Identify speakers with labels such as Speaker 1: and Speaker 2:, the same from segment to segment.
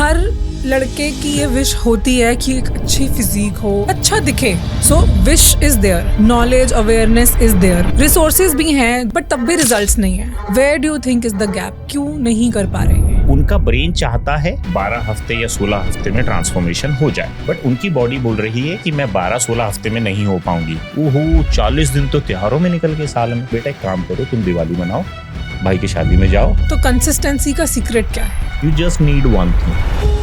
Speaker 1: हर लड़के की ये विश होती है कि एक अच्छी फिजिक हो, अच्छा दिखे। So wish is there, knowledge awareness is there, resources भी हैं, बट तब भी रिजल्ट्स नहीं है। Where do you think is the gap? क्यों नहीं कर पा रहे हैं?
Speaker 2: उनका ब्रेन चाहता है 12 हफ्ते या 16 हफ्ते में ट्रांसफॉर्मेशन हो जाए, बट उनकी बॉडी बोल रही है कि मैं 12-16 हफ्ते में नहीं हो पाऊंगी। ओहो, 40 दिन तो त्योहारों में निकल गए साल में। बेटा एक काम करो, तुम दिवाली मनाओ, भाई की शादी में जाओ।
Speaker 1: तो कंसिस्टेंसी का सीक्रेट क्या है?
Speaker 2: You just need one thing.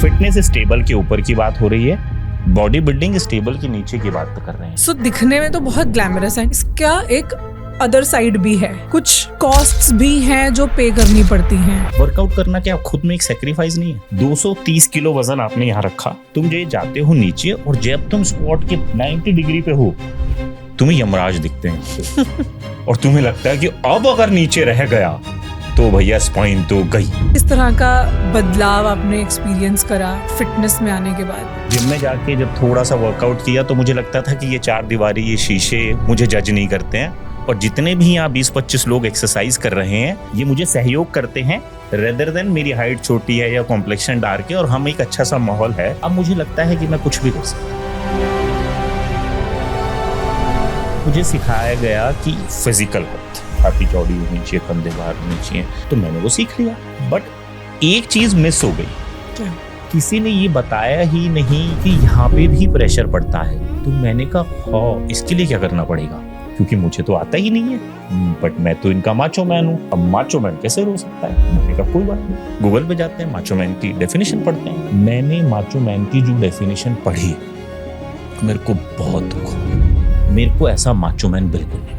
Speaker 2: Fitness stable के ऊपर की बात हो रही है, बॉडी बिल्डिंग स्टेबल के नीचे की बात कर रहे हैं।
Speaker 1: सो दिखने में तो बहुत ग्लैमरस है, इसका एक अदर साइड भी है, कुछ कॉस्ट्स भी हैं जो पे करनी पड़ती हैं।
Speaker 2: वर्कआउट करना क्या खुद में एक सेक्रीफाइस नहीं है? 230 किलो वजन आपने यहाँ रखा, तुम जो जाते हो नीचे और जब तुम स्क्वाट के 90 डिग्री पे हो, तुम्हें यमराज दिखते हैं और तुम्हें लगता है कि अब अगर नीचे रह गया तो भैया स्पाइन तो गई।
Speaker 1: इस तरह का बदलाव आपने एक्सपीरियंस करा फिटनेस में आने के बाद?
Speaker 2: जिम में जाके जब थोड़ा सा वर्कआउट किया तो मुझे लगता था कि ये 4 दीवारी, ये शीशे मुझे जज नहीं करते हैं, और जितने भी यहाँ 20-25 लोग एक्सरसाइज कर रहे हैं ये मुझे सहयोग करते हैं, रेदर देन मेरी हाइट छोटी है या कॉम्प्लेक्शन डार्क है और हम एक अच्छा सा माहौल है। अब मुझे लगता है कि मैं कुछ भी कर सकता हूँ। मुझे सिखाया गया कि फिजिकल हेल्थ, छाती चौड़ी होनी चाहिए, कंधे बाहर होनी चाहिए, तो मैंने वो सीख लिया। बट एक चीज मिस हो गई।
Speaker 1: क्या?
Speaker 2: किसी ने ये बताया ही नहीं कि यहाँ पे भी प्रेशर पड़ता है। तो मैंने कहा हाँ, इसके लिए क्या करना पड़ेगा, क्योंकि मुझे तो आता ही नहीं है, बट मैं तो इनका माचो मैन हूँ। अब माचो मैन कैसे रो सकता है? मैंने कहा कोई बात नहीं, गूगल पे जाते हैं, माचो मैन की डेफिनेशन पढ़ते हैं। मैंने माचो मैन की जो डेफिनेशन पढ़ी, मेरे को बहुत दुख हुआ। मेरे को ऐसा माचो मैन बिल्कुल नहीं।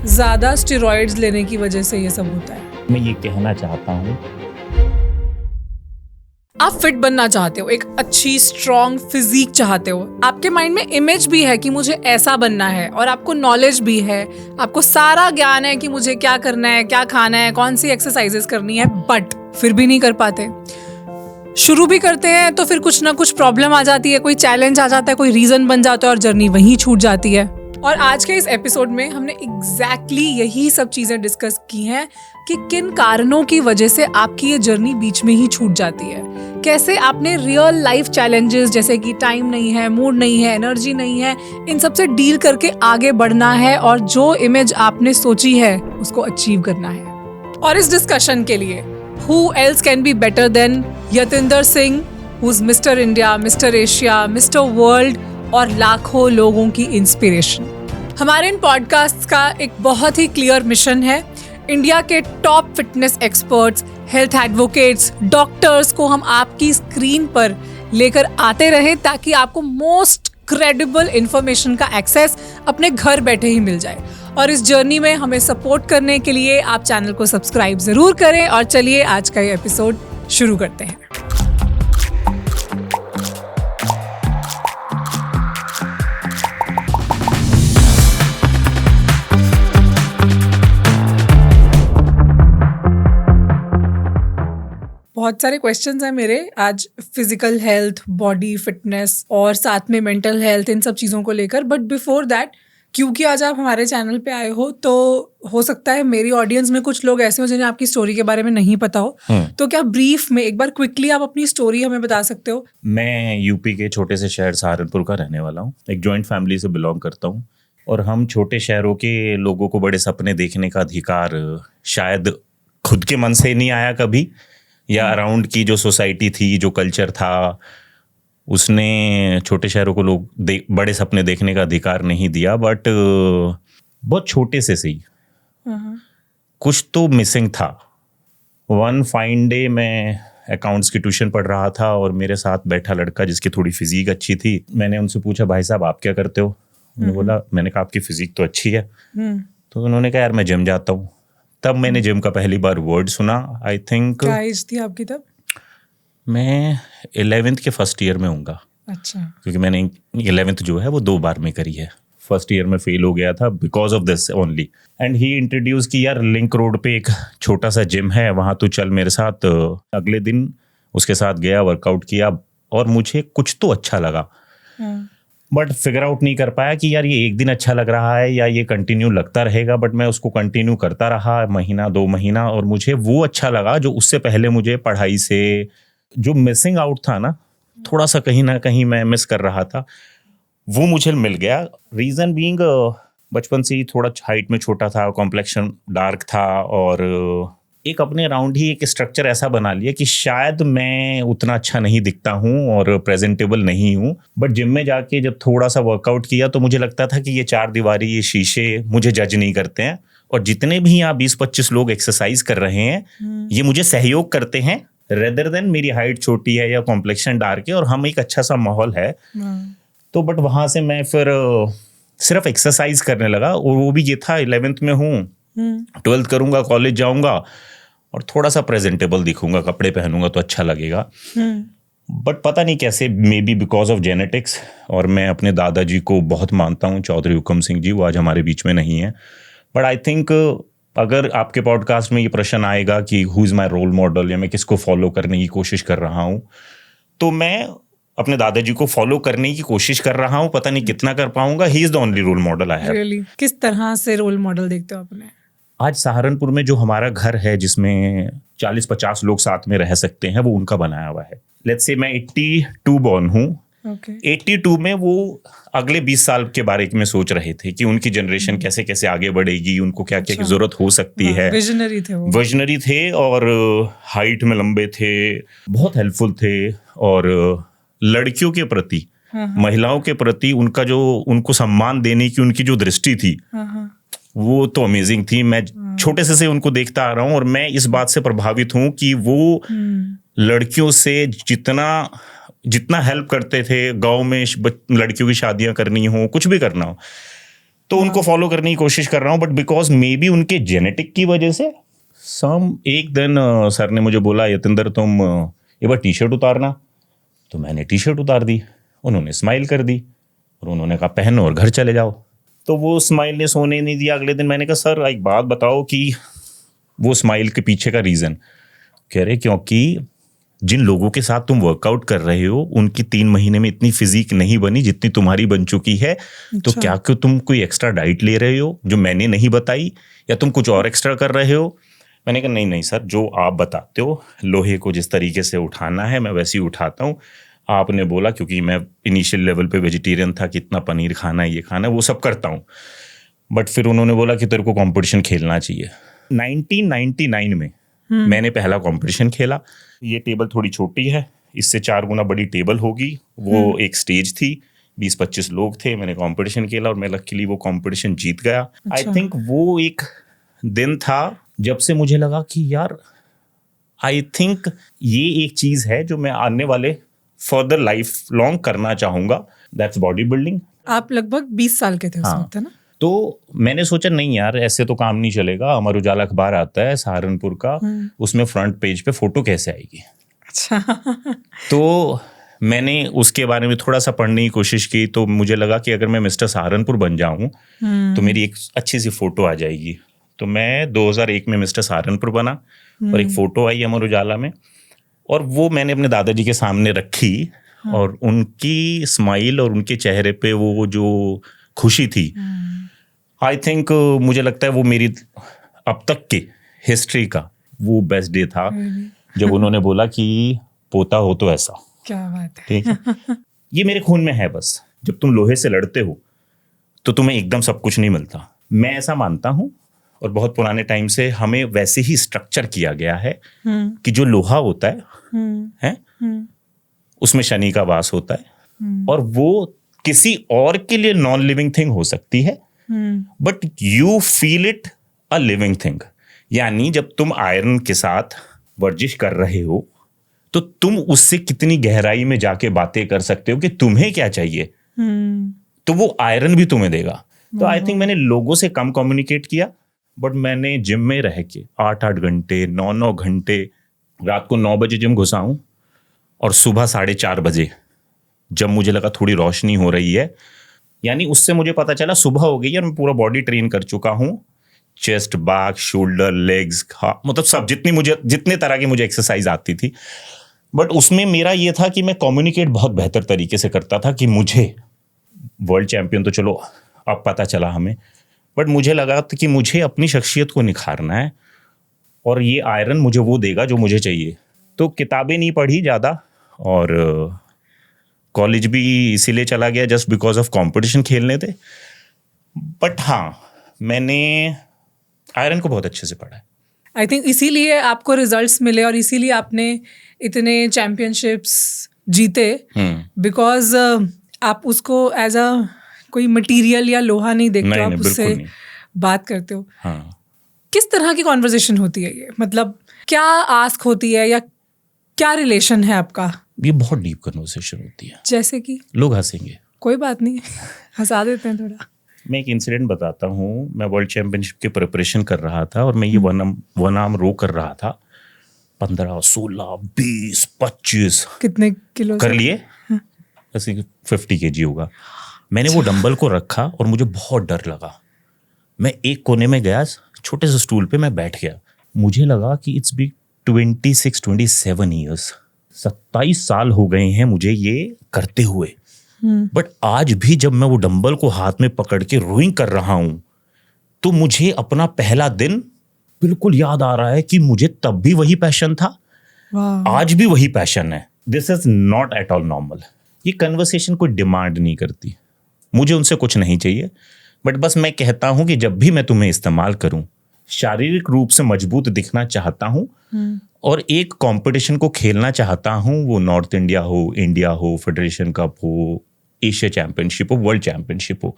Speaker 1: ज्यादा स्टेरॉइड्स लेने की वजह से ये सब होता है।
Speaker 2: मैं ये कहना चाहता हूँ,
Speaker 1: आप फिट बनना चाहते हो, एक अच्छी स्ट्रॉन्ग फिजिक चाहते हो, आपके माइंड में इमेज भी है कि मुझे ऐसा बनना है, और आपको नॉलेज भी है, आपको सारा ज्ञान है कि मुझे क्या करना है, क्या खाना है, कौन सी एक्सरसाइजेस करनी है, बट फिर भी नहीं कर पाते। शुरू भी करते हैं तो फिर कुछ ना कुछ प्रॉब्लम आ जाती है, कोई चैलेंज आ जाता है, कोई रीजन बन जाता है और जर्नी वहीं छूट जाती है। और आज के इस एपिसोड में हमने एग्जैक्टली यही सब चीजें डिस्कस की हैं कि किन कारणों की वजह से आपकी ये जर्नी बीच में ही छूट जाती है, कैसे आपने रियल लाइफ चैलेंजेस जैसे कि टाइम नहीं है, मूड नहीं है, एनर्जी नहीं है, इन सब से डील करके आगे बढ़ना है और जो इमेज आपने सोची है उसको अचीव करना है। और इस डिस्कशन के लिए who else can be better than Yatinder Singh, who's mister India, mister Asia, mister world और लाखों लोगों की इंस्पिरेशन। हमारे इन पॉडकास्ट्स का एक बहुत ही क्लियर मिशन है, इंडिया के top fitness experts, health advocates, doctors को हम आपकी स्क्रीन पर लेकर आते रहे ताकि आपको मोस्ट क्रेडिबल इंफॉर्मेशन का एक्सेस अपने घर बैठे ही मिल जाए। और इस जर्नी में हमें सपोर्ट करने के लिए आप चैनल को सब्सक्राइब जरूर करें। और चलिए आज का ये एपिसोड शुरू करते हैं। बहुत सारे क्वेश्चंस हैं मेरे आज फिजिकल हेल्थ, बॉडी फिटनेस और साथ में मेंटल हेल्थ, इन सब चीज़ों को लेकर। बट बिफोर दैट, क्योंकि आज आप हमारे चैनल पे आए हो तो हो सकता है मेरी ऑडियंस में कुछ लोग ऐसे हो जिन्हें आपकी स्टोरी के बारे में नहीं पता हो, तो क्या ब्रीफ में एक बार क्विकली आप अपनी स्टोरी हमें बता सकते हो?
Speaker 2: मैं यूपी के छोटे से शहर सहारनपुर का रहने वाला हूँ। एक जॉइंट फैमिली से बिलोंग करता हूँ और हम छोटे शहरों के लोगों को बड़े सपने देखने का अधिकार शायद खुद के मन से नहीं आया कभी, या अराउंड की जो सोसाइटी थी, जो कल्चर था, उसने छोटे शहरों को लोग बड़े सपने देखने का अधिकार नहीं दिया। बट बहुत छोटे से सही कुछ तो मिसिंग था। वन फाइन डे मैं अकाउंट्स की ट्यूशन पढ़ रहा था और मेरे साथ बैठा लड़का जिसकी थोड़ी फिजिक अच्छी थी, मैंने उनसे पूछा भाई साहब आप क्या करते हो? उन्होंने बोला, मैंने कहा आपकी फिजिक तो अच्छी है। तो उन्होंने कहा यार मैं जिम जाता हूँ। तब मैंने जिम का पहली बार वर्ड सुना। आई थिंक
Speaker 1: क्या एज थी आपकी तब?
Speaker 2: मैं 11th के फर्स्ट ईयर में हूँगा।
Speaker 1: अच्छा।
Speaker 2: क्योंकि मैंने 11th जो है वो 2 बार में करी है। फर्स्ट ईयर में फेल हो गया था because of this only. And he introduce की यार लिंक रोड पे एक छोटा सा जिम है, वहाँ तू चल मेरे साथ। अगले दिन उसके साथ गया, वर्कआउट किया और मुझे कुछ तो अच्छा लगा। बट फिगर आउट नहीं कर पाया कि यार ये एक दिन अच्छा लग रहा है या ये कंटिन्यू लगता रहेगा, बट मैं उसको कंटिन्यू करता रहा महीना 2 महीना, और मुझे वो अच्छा लगा जो उससे पहले मुझे पढ़ाई से जो मिसिंग आउट था ना, थोड़ा सा कहीं ना कहीं मैं मिस कर रहा था, वो मुझे मिल गया। रीज़न बीइंग बचपन से ही थोड़ा हाइट में छोटा था, कॉम्प्लेक्शन डार्क था, और एक अपने अराउंड ही एक स्ट्रक्चर ऐसा बना लिया कि शायद मैं उतना अच्छा नहीं दिखता हूँ और प्रेजेंटेबल नहीं हूँ। बट जिम में जाके जब थोड़ा सा वर्कआउट किया तो मुझे लगता था कि ये 4 दीवारी, ये शीशे मुझे जज नहीं करते हैं, और जितने भी यहाँ 20-25 लोग एक्सरसाइज कर रहे हैं ये मुझे सहयोग करते हैं, रेदर देन मेरी हाइट छोटी है या कॉम्प्लेक्शन डार्क है और हम एक अच्छा सा माहौल है। तो बट वहाँ से मैं फिर सिर्फ एक्सरसाइज करने लगा, और वो भी ये था 11th में हूँ, 12th करूँगा, कॉलेज जाऊँगा और थोड़ा सा प्रेजेंटेबल दिखूंगा, कपड़े पहनूंगा तो अच्छा लगेगा। बट पता नहीं कैसे, may be because of genetics, और मैं अपने दादाजी को बहुत मानता हूँ, चौधरी हुक्म सिंह जी, वो आज हमारे बीच में नहीं है। बट आई थिंक अगर आपके पॉडकास्ट में ये प्रश्न आएगा कि who is my role model या मैं किसको फॉलो करने की कोशिश कर रहा हूँ, तो मैं अपने दादाजी को फॉलो करने की कोशिश कर रहा हूँ। पता नहीं कितना कर पाऊंगा। He is the only role model I have.
Speaker 1: Really? किस तरह से रोल मॉडल देखते हो अपने?
Speaker 2: आज सहारनपुर में जो हमारा घर है जिसमें 40-50 लोग साथ में रह सकते हैं, वो उनका बनाया हुआ है। लेट्स से मैं 82 बॉर्न हूँ। 82 में वो अगले 20 साल के बारे में सोच रहे थे कि उनकी जनरेशन कैसे कैसे आगे बढ़ेगी, उनको क्या क्या की जरूरत हो सकती है।
Speaker 1: विजनरी थे वो।
Speaker 2: विजनरी थे, और हाइट में लंबे थे, बहुत हेल्पफुल थे, और लड़कियों के प्रति, महिलाओं के प्रति उनका जो, उनको सम्मान देने की उनकी जो दृष्टि थी, वो तो अमेजिंग थी। मैं छोटे से उनको देखता आ रहा हूँ, और मैं इस बात से प्रभावित हूँ कि वो लड़कियों से जितना हेल्प करते थे। गांव में लड़कियों की शादियां करनी हो, कुछ भी करना हो, तो उनको फॉलो करने की कोशिश कर रहा हूँ। बट बिकॉज मे बी उनके जेनेटिक की वजह से एक दिन सर ने मुझे बोला, यतेंद्र तुम एक बार टी शर्ट उतारना। तो मैंने टी शर्ट उतार दी, उन्होंने स्माइल कर दी, और उन्होंने कहा पहनो और घर चले जाओ। तो वो स्माइल ने सोने नहीं दिया। अगले दिन मैंने कहा सर एक बात बताओ कि वो स्माइल के पीछे का रीज़न। कह रहे क्योंकि जिन लोगों के साथ तुम वर्कआउट कर रहे हो उनकी 3 महीने में इतनी फिजिक नहीं बनी जितनी तुम्हारी बन चुकी है। तो क्या कि तुम कोई एक्स्ट्रा डाइट ले रहे हो जो मैंने नहीं बताई, या तुम कुछ और एक्स्ट्रा कर रहे हो? मैंने कहा नहीं सर, जो आप बताते हो, लोहे को जिस तरीके से उठाना है मैं वैसे ही उठाता हूँ। आपने बोला, क्योंकि मैं इनिशियल लेवल पे वेजिटेरियन था, कितना पनीर खाना है, ये खाना है, वो सब करता हूँ। बट फिर उन्होंने बोला कि तेरे को कंपटीशन खेलना चाहिए। 1999 में मैंने पहला कंपटीशन खेला। ये टेबल थोड़ी छोटी है, इससे 4 गुना बड़ी टेबल होगी। वो एक स्टेज थी, 20-25 लोग थे। मैंने कंपटीशन खेला और मैं लकीली वो कंपटीशन जीत गया। आई थिंक वो एक दिन था जब से मुझे लगा कि यार आई थिंक ये एक चीज़ है जो मैं आने वाले फर्दर लाइफ लॉन्ग करना चाहूँगा। That's body building.
Speaker 1: आप लगभग 20 साल के थे उस वक्त, है ना? तो
Speaker 2: मैंने सोचा नहीं यार, ऐसे तो काम नहीं चलेगा। अमर उजाला अखबार आता है सहारनपुर का, उसमें फ्रंट पेज पे फोटो कैसे आएगी?
Speaker 1: अच्छा।
Speaker 2: तो मैंने उसके बारे में थोड़ा सा पढ़ने की कोशिश की, तो मुझे लगा कि अगर मैं मिस्टर सहारनपुर बन जाऊं तो मेरी एक अच्छी सी फोटो आ जाएगी। तो मैं 2001 में मिस्टर सहारनपुर बना और एक फोटो आई अमर उजाला में, और वो मैंने अपने दादाजी के सामने रखी। और उनकी स्माइल और उनके चेहरे पे वो जो खुशी थी, आई थिंक मुझे लगता है वो मेरी अब तक के हिस्ट्री का वो बेस्ट डे था जब उन्होंने बोला कि पोता हो तो ऐसा।
Speaker 1: क्या बात है।
Speaker 2: ठीक है, ये मेरे खून में है। बस जब तुम लोहे से लड़ते हो तो तुम्हें एकदम सब कुछ नहीं मिलता, मैं ऐसा मानता हूँ। और बहुत पुराने टाइम से हमें वैसे ही स्ट्रक्चर किया गया है कि जो लोहा होता है उसमें शनि का वास होता है, और वो किसी और के लिए नॉन लिविंग थिंग हो सकती है, but you feel it a living thing. यानी जब तुम आयरन के साथ वर्जिश कर रहे हो तो तुम उससे कितनी गहराई में जाके बातें कर सकते हो कि तुम्हें क्या चाहिए, तो वो आयरन भी तुम्हें देगा। तो आई थिंक मैंने लोगों से कम कम्युनिकेट किया, बट मैंने जिम में रह के 8-8 घंटे 9-9 घंटे, रात को 9 बजे जिम घुसा हूं और सुबह 4:30 बजे जब मुझे लगा थोड़ी रोशनी हो रही है, यानी उससे मुझे पता चला सुबह हो गई है और मैं पूरा बॉडी ट्रेन कर चुका हूं। चेस्ट, बैक, शोल्डर, लेग्स, मतलब सब जितने तरह की मुझे एक्सरसाइज आती थी। बट उसमें मेरा ये था कि मैं कम्युनिकेट बहुत बेहतर तरीके से करता था कि मुझे वर्ल्ड चैंपियन तो चलो अब पता चला हमें, बट मुझे लगा कि मुझे अपनी शख्सियत को निखारना है और ये आयरन मुझे वो देगा जो मुझे चाहिए। तो किताबें नहीं पढ़ी ज़्यादा और कॉलेज भी इसीलिए चला गया जस्ट बिकॉज ऑफ कंपटीशन खेलने थे। बट हाँ, मैंने आयरन को बहुत अच्छे से पढ़ा है।
Speaker 1: आई थिंक इसीलिए आपको रिजल्ट्स मिले और इसीलिए आपने इतने चैंपियनशिप्स जीते, बिकॉज आप उसको एज अ कोई मटेरियल या लोहा नहीं देखते हो, आप उससे बात करते हो।
Speaker 2: हाँ।
Speaker 1: किस तरह की कॉन्वर्जेशन होती है ये, मतलब क्या आस्क होती है या क्या रिलेशन है आपका?
Speaker 2: ये बहुत डीप कन्वर्सेशन होती है। जैसे
Speaker 1: कि
Speaker 2: लोग हंसेंगे,
Speaker 1: कोई बात नहीं, हंसा देते हैं थोड़ा।
Speaker 2: मैं एक इंसिडेंट बताता हूँ। मैं वर्ल्ड चैंपियनशिप की प्रिपरेशन कर रहा था और मैं ये वन आर्म रो कर रहा था। 15, 16, 20, 25
Speaker 1: कितने किलो
Speaker 2: कर लिए, ऐसे 50 kg होगा। मैंने वो डंबल को रखा और मुझे बहुत डर लगा। मैं एक कोने में गया, छोटे से स्टूल पे मैं बैठ गया। मुझे लगा कि इट्स बी 26-27 ईयर्स, 27 साल हो गए हैं मुझे ये करते हुए। बट आज भी जब मैं वो डंबल को हाथ में पकड़ के रोइंग कर रहा हूं तो मुझे अपना पहला दिन बिल्कुल याद आ रहा है कि मुझे तब भी वही पैशन था, आज भी वही पैशन है। This is not at all normal. ये कन्वर्सेशन कोई डिमांड नहीं करती, मुझे उनसे कुछ नहीं चाहिए, बट बस मैं कहता हूं कि जब भी मैं तुम्हें इस्तेमाल करूं, शारीरिक रूप से मजबूत दिखना चाहता हूं और एक कंपटीशन को खेलना चाहता हूं, वो नॉर्थ इंडिया हो, इंडिया हो, फेडरेशन कप हो, एशिया चैंपियनशिप हो, वर्ल्ड चैंपियनशिप हो,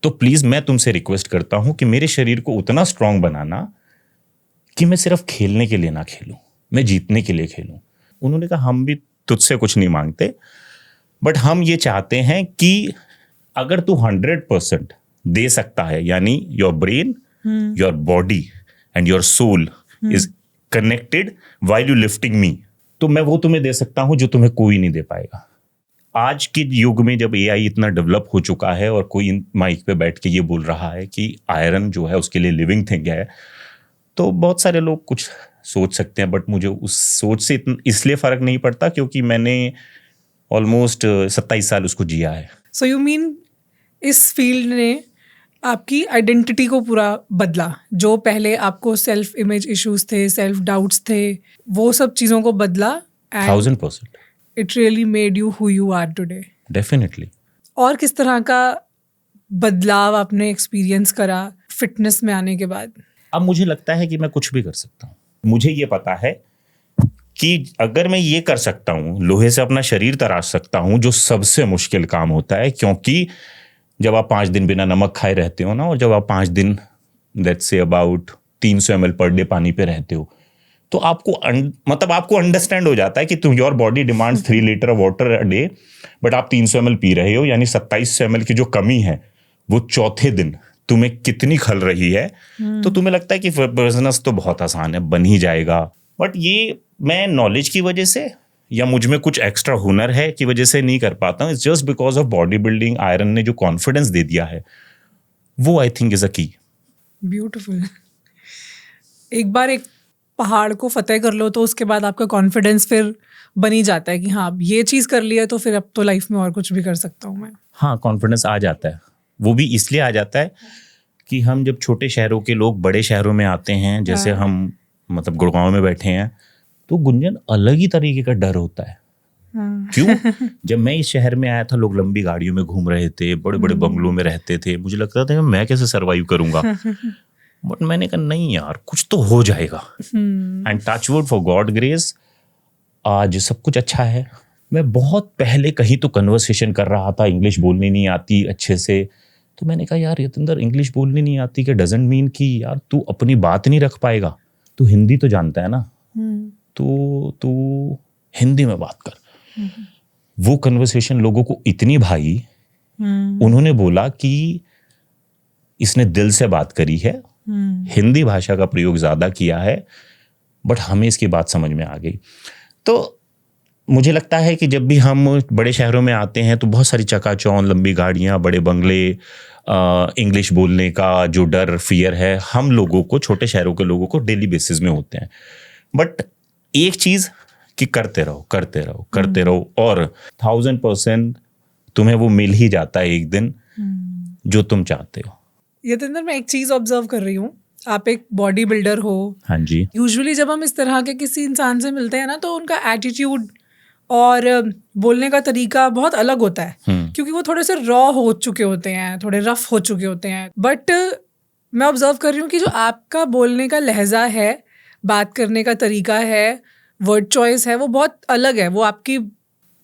Speaker 2: तो प्लीज मैं तुमसे रिक्वेस्ट करता हूं कि मेरे शरीर को उतना स्ट्रांग बनाना कि मैं सिर्फ खेलने के लिए ना खेलूं, मैं जीतने के लिए खेलूं। उन्होंने कहा हम भी तुझसे कुछ नहीं मांगते, बट हम ये चाहते हैं कि अगर तू 100% दे सकता है, यानी your brain, your body and your soul is connected while you lifting me, तो मैं वो तुम्हें दे सकता हूं जो तुम्हें कोई नहीं दे पाएगा। आज के युग में जब एआई इतना डेवलप हो चुका है और कोई माइक पे बैठ के ये बोल रहा है कि आयरन जो है उसके लिए लिविंग थिंग है, तो बहुत सारे लोग कुछ सोच सकते हैं, बट मुझे उस सोच से इसलिए फर्क नहीं पड़ता क्योंकि मैंने ऑलमोस्ट 27 साल उसको जिया है।
Speaker 1: सो यू मीन इस फील्ड ने आपकी आइडेंटिटी को पूरा बदला? जो पहले आपको सेल्फ इमेज इश्यूज थे, सेल्फ डाउट्स थे, वो सब चीज़ों को बदला।
Speaker 2: 1000%।
Speaker 1: It really made you who you are today.
Speaker 2: Definitely.
Speaker 1: और किस तरह का बदलाव आपने एक्सपीरियंस करा फिटनेस में आने के बाद?
Speaker 2: अब मुझे लगता है कि मैं कुछ भी कर सकता हूँ। मुझे ये पता है कि अगर मैं ये कर सकता हूँ, लोहे से अपना शरीर तराश सकता हूँ, जो सबसे मुश्किल काम होता है, क्योंकि जब आप 5 दिन बिना नमक खाए रहते हो ना, और जब आप 5 दिन let's say about 300 ml per day पानी पे रहते हो, तो आपको मतलब आपको अंडरस्टैंड हो जाता है कि तुम your body demands 3 litre water a day, but आप 300 ml पी रहे हो, यानी 27 ml की जो कमी है वो चौथे दिन तुम्हें कितनी खल रही है। तो तुम्हें लगता है कि बिजनेस तो बहुत आसान है, बन ही जाएगा। बट ये मैं नॉलेज की वजह से या मुझ में कुछ एक्स्ट्रा हुनर है की वजह से नहीं कर पाता हूँ। It's just because of body building. Iron ने जो कॉन्फिडेंस दे दिया है वो आई थिंक इज अ की।
Speaker 1: ब्यूटिफुल। एक बार एक पहाड़ को फतेह कर लो तो उसके बाद आपका कॉन्फिडेंस फिर बन ही जाता है कि हाँ अब ये चीज़ कर लिया तो फिर अब तो लाइफ में और कुछ भी कर सकता हूँ मैं।
Speaker 2: हाँ, कॉन्फिडेंस आ जाता है। वो भी इसलिए आ जाता है कि हम जब छोटे शहरों के लोग बड़े शहरों में आते हैं, जैसे हम मतलब गुड़गांव में बैठे हैं, तो गुंजन अलग ही तरीके का डर होता है। क्यों? जब मैं इस शहर में आया था, लोग लंबी गाड़ियों में घूम रहे थे, बड़े बड़े बंगलों में रहते थे, मुझे लगता था मैं कैसे सरवाइव करूंगा। बट मैंने कहा नहीं यार, कुछ तो हो जाएगा। And touch wood, for God grace, आज सब कुछ अच्छा है। मैं बहुत पहले कहीं तो कन्वर्सेशन कर रहा था, इंग्लिश बोलनी नहीं आती अच्छे से, तो मैंने कहा यार यतिंदर, इंग्लिश बोलनी नहीं आती कि डजंट मीन कि यार तू अपनी बात नहीं रख पाएगा। तू हिंदी तो जानता है ना, तो तू हिंदी में बात कर। वो कन्वर्सेशन लोगों को इतनी भाई, उन्होंने बोला कि इसने दिल से बात करी है, हिंदी भाषा का प्रयोग ज्यादा किया है, बट हमें इसकी बात समझ में आ गई। तो मुझे लगता है कि जब भी हम बड़े शहरों में आते हैं तो बहुत सारी चकाचौंध, लंबी गाड़ियां, बड़े बंगले, इंग्लिश बोलने का जो डर, फियर है, हम लोगों को, छोटे शहरों के लोगों को डेली बेसिस में होते हैं। बट एक चीज कि करते रहो, करते रहो, करते रहो, और 1000% तुम्हें वो मिल ही जाता है एक दिन जो तुम चाहते हो।
Speaker 1: यतिंदर, मैं एक चीज ऑब्जर्व कर रही हूँ, आप एक बॉडी बिल्डर हो।
Speaker 2: हाँ जी।
Speaker 1: यूजुअली जब हम इस तरह के किसी इंसान से मिलते हैं ना, तो उनका एटीट्यूड और बोलने का तरीका बहुत अलग होता है, क्योंकि वो थोड़े से रॉ हो चुके होते हैं, थोड़े रफ हो चुके होते हैं। बट मैं ऑब्जर्व कर रही हूँ कि जो आपका बोलने का लहजा है, बात करने का तरीका है, वर्ड चॉइस है, वो बहुत अलग है। वो आपकी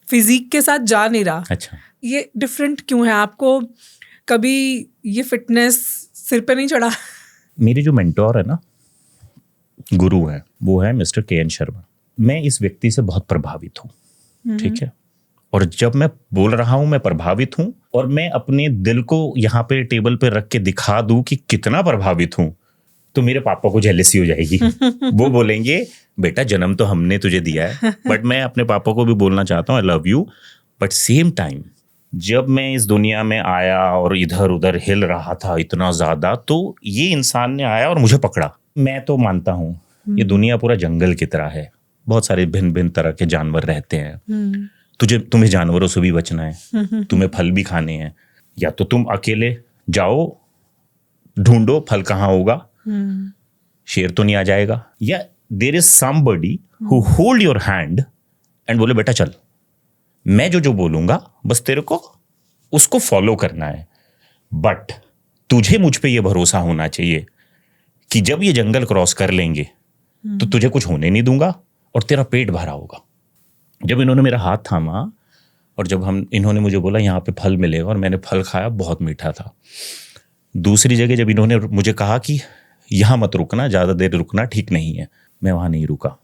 Speaker 1: फिजिक के साथ जा नहीं रहा।
Speaker 2: अच्छा,
Speaker 1: ये डिफरेंट क्यों है? आपको कभी ये फिटनेस सिर पे नहीं चढ़ा?
Speaker 2: मेरे जो मेंटोर है ना, गुरु है, वो है मिस्टर के.एन. शर्मा। मैं इस व्यक्ति से बहुत प्रभावित हूँ, ठीक है। और जब मैं बोल रहा हूं मैं प्रभावित हूं, और मैं अपने दिल को यहाँ पे टेबल पे रख के दिखा दूं कि कितना प्रभावित हूं, तो मेरे पापा को जेलसी हो जाएगी। वो बोलेंगे बेटा जन्म तो हमने तुझे दिया है। बट मैं अपने पापा को भी बोलना चाहता हूँ I love you. But same time जब मैं इस दुनिया में आया और इधर उधर हिल रहा था इतना ज्यादा, तो ये इंसान ने आया और मुझे पकड़ा। मैं तो मानता हूँ ये दुनिया पूरा जंगल की तरह है, बहुत सारे भिन्न भिन्न तरह के जानवर रहते हैं। तुम्हें जानवरों से भी बचना है, तुम्हें फल भी खाने हैं, या तो तुम अकेले जाओ ढूंढो फल कहाँ होगा, शेर तो नहीं आ जाएगा, या there is somebody who hold your hand and बोले बेटा चल, मैं जो जो बोलूंगा बस तेरे को उसको फॉलो करना है। बट तुझे मुझ पे ये भरोसा होना चाहिए कि जब ये जंगल क्रॉस कर लेंगे तो तुझे कुछ होने नहीं दूंगा और तेरा पेट भरा होगा। जब इन्होंने मेरा हाथ थामा और जब इन्होंने मुझे बोला यहाँ पे फल मिलेगा, और मैंने फल खाया, बहुत मीठा था। दूसरी जगह जब इन्होंने मुझे कहा कि यहाँ मत रुकना, ज़्यादा देर रुकना ठीक नहीं है, मैं वहाँ नहीं रुका।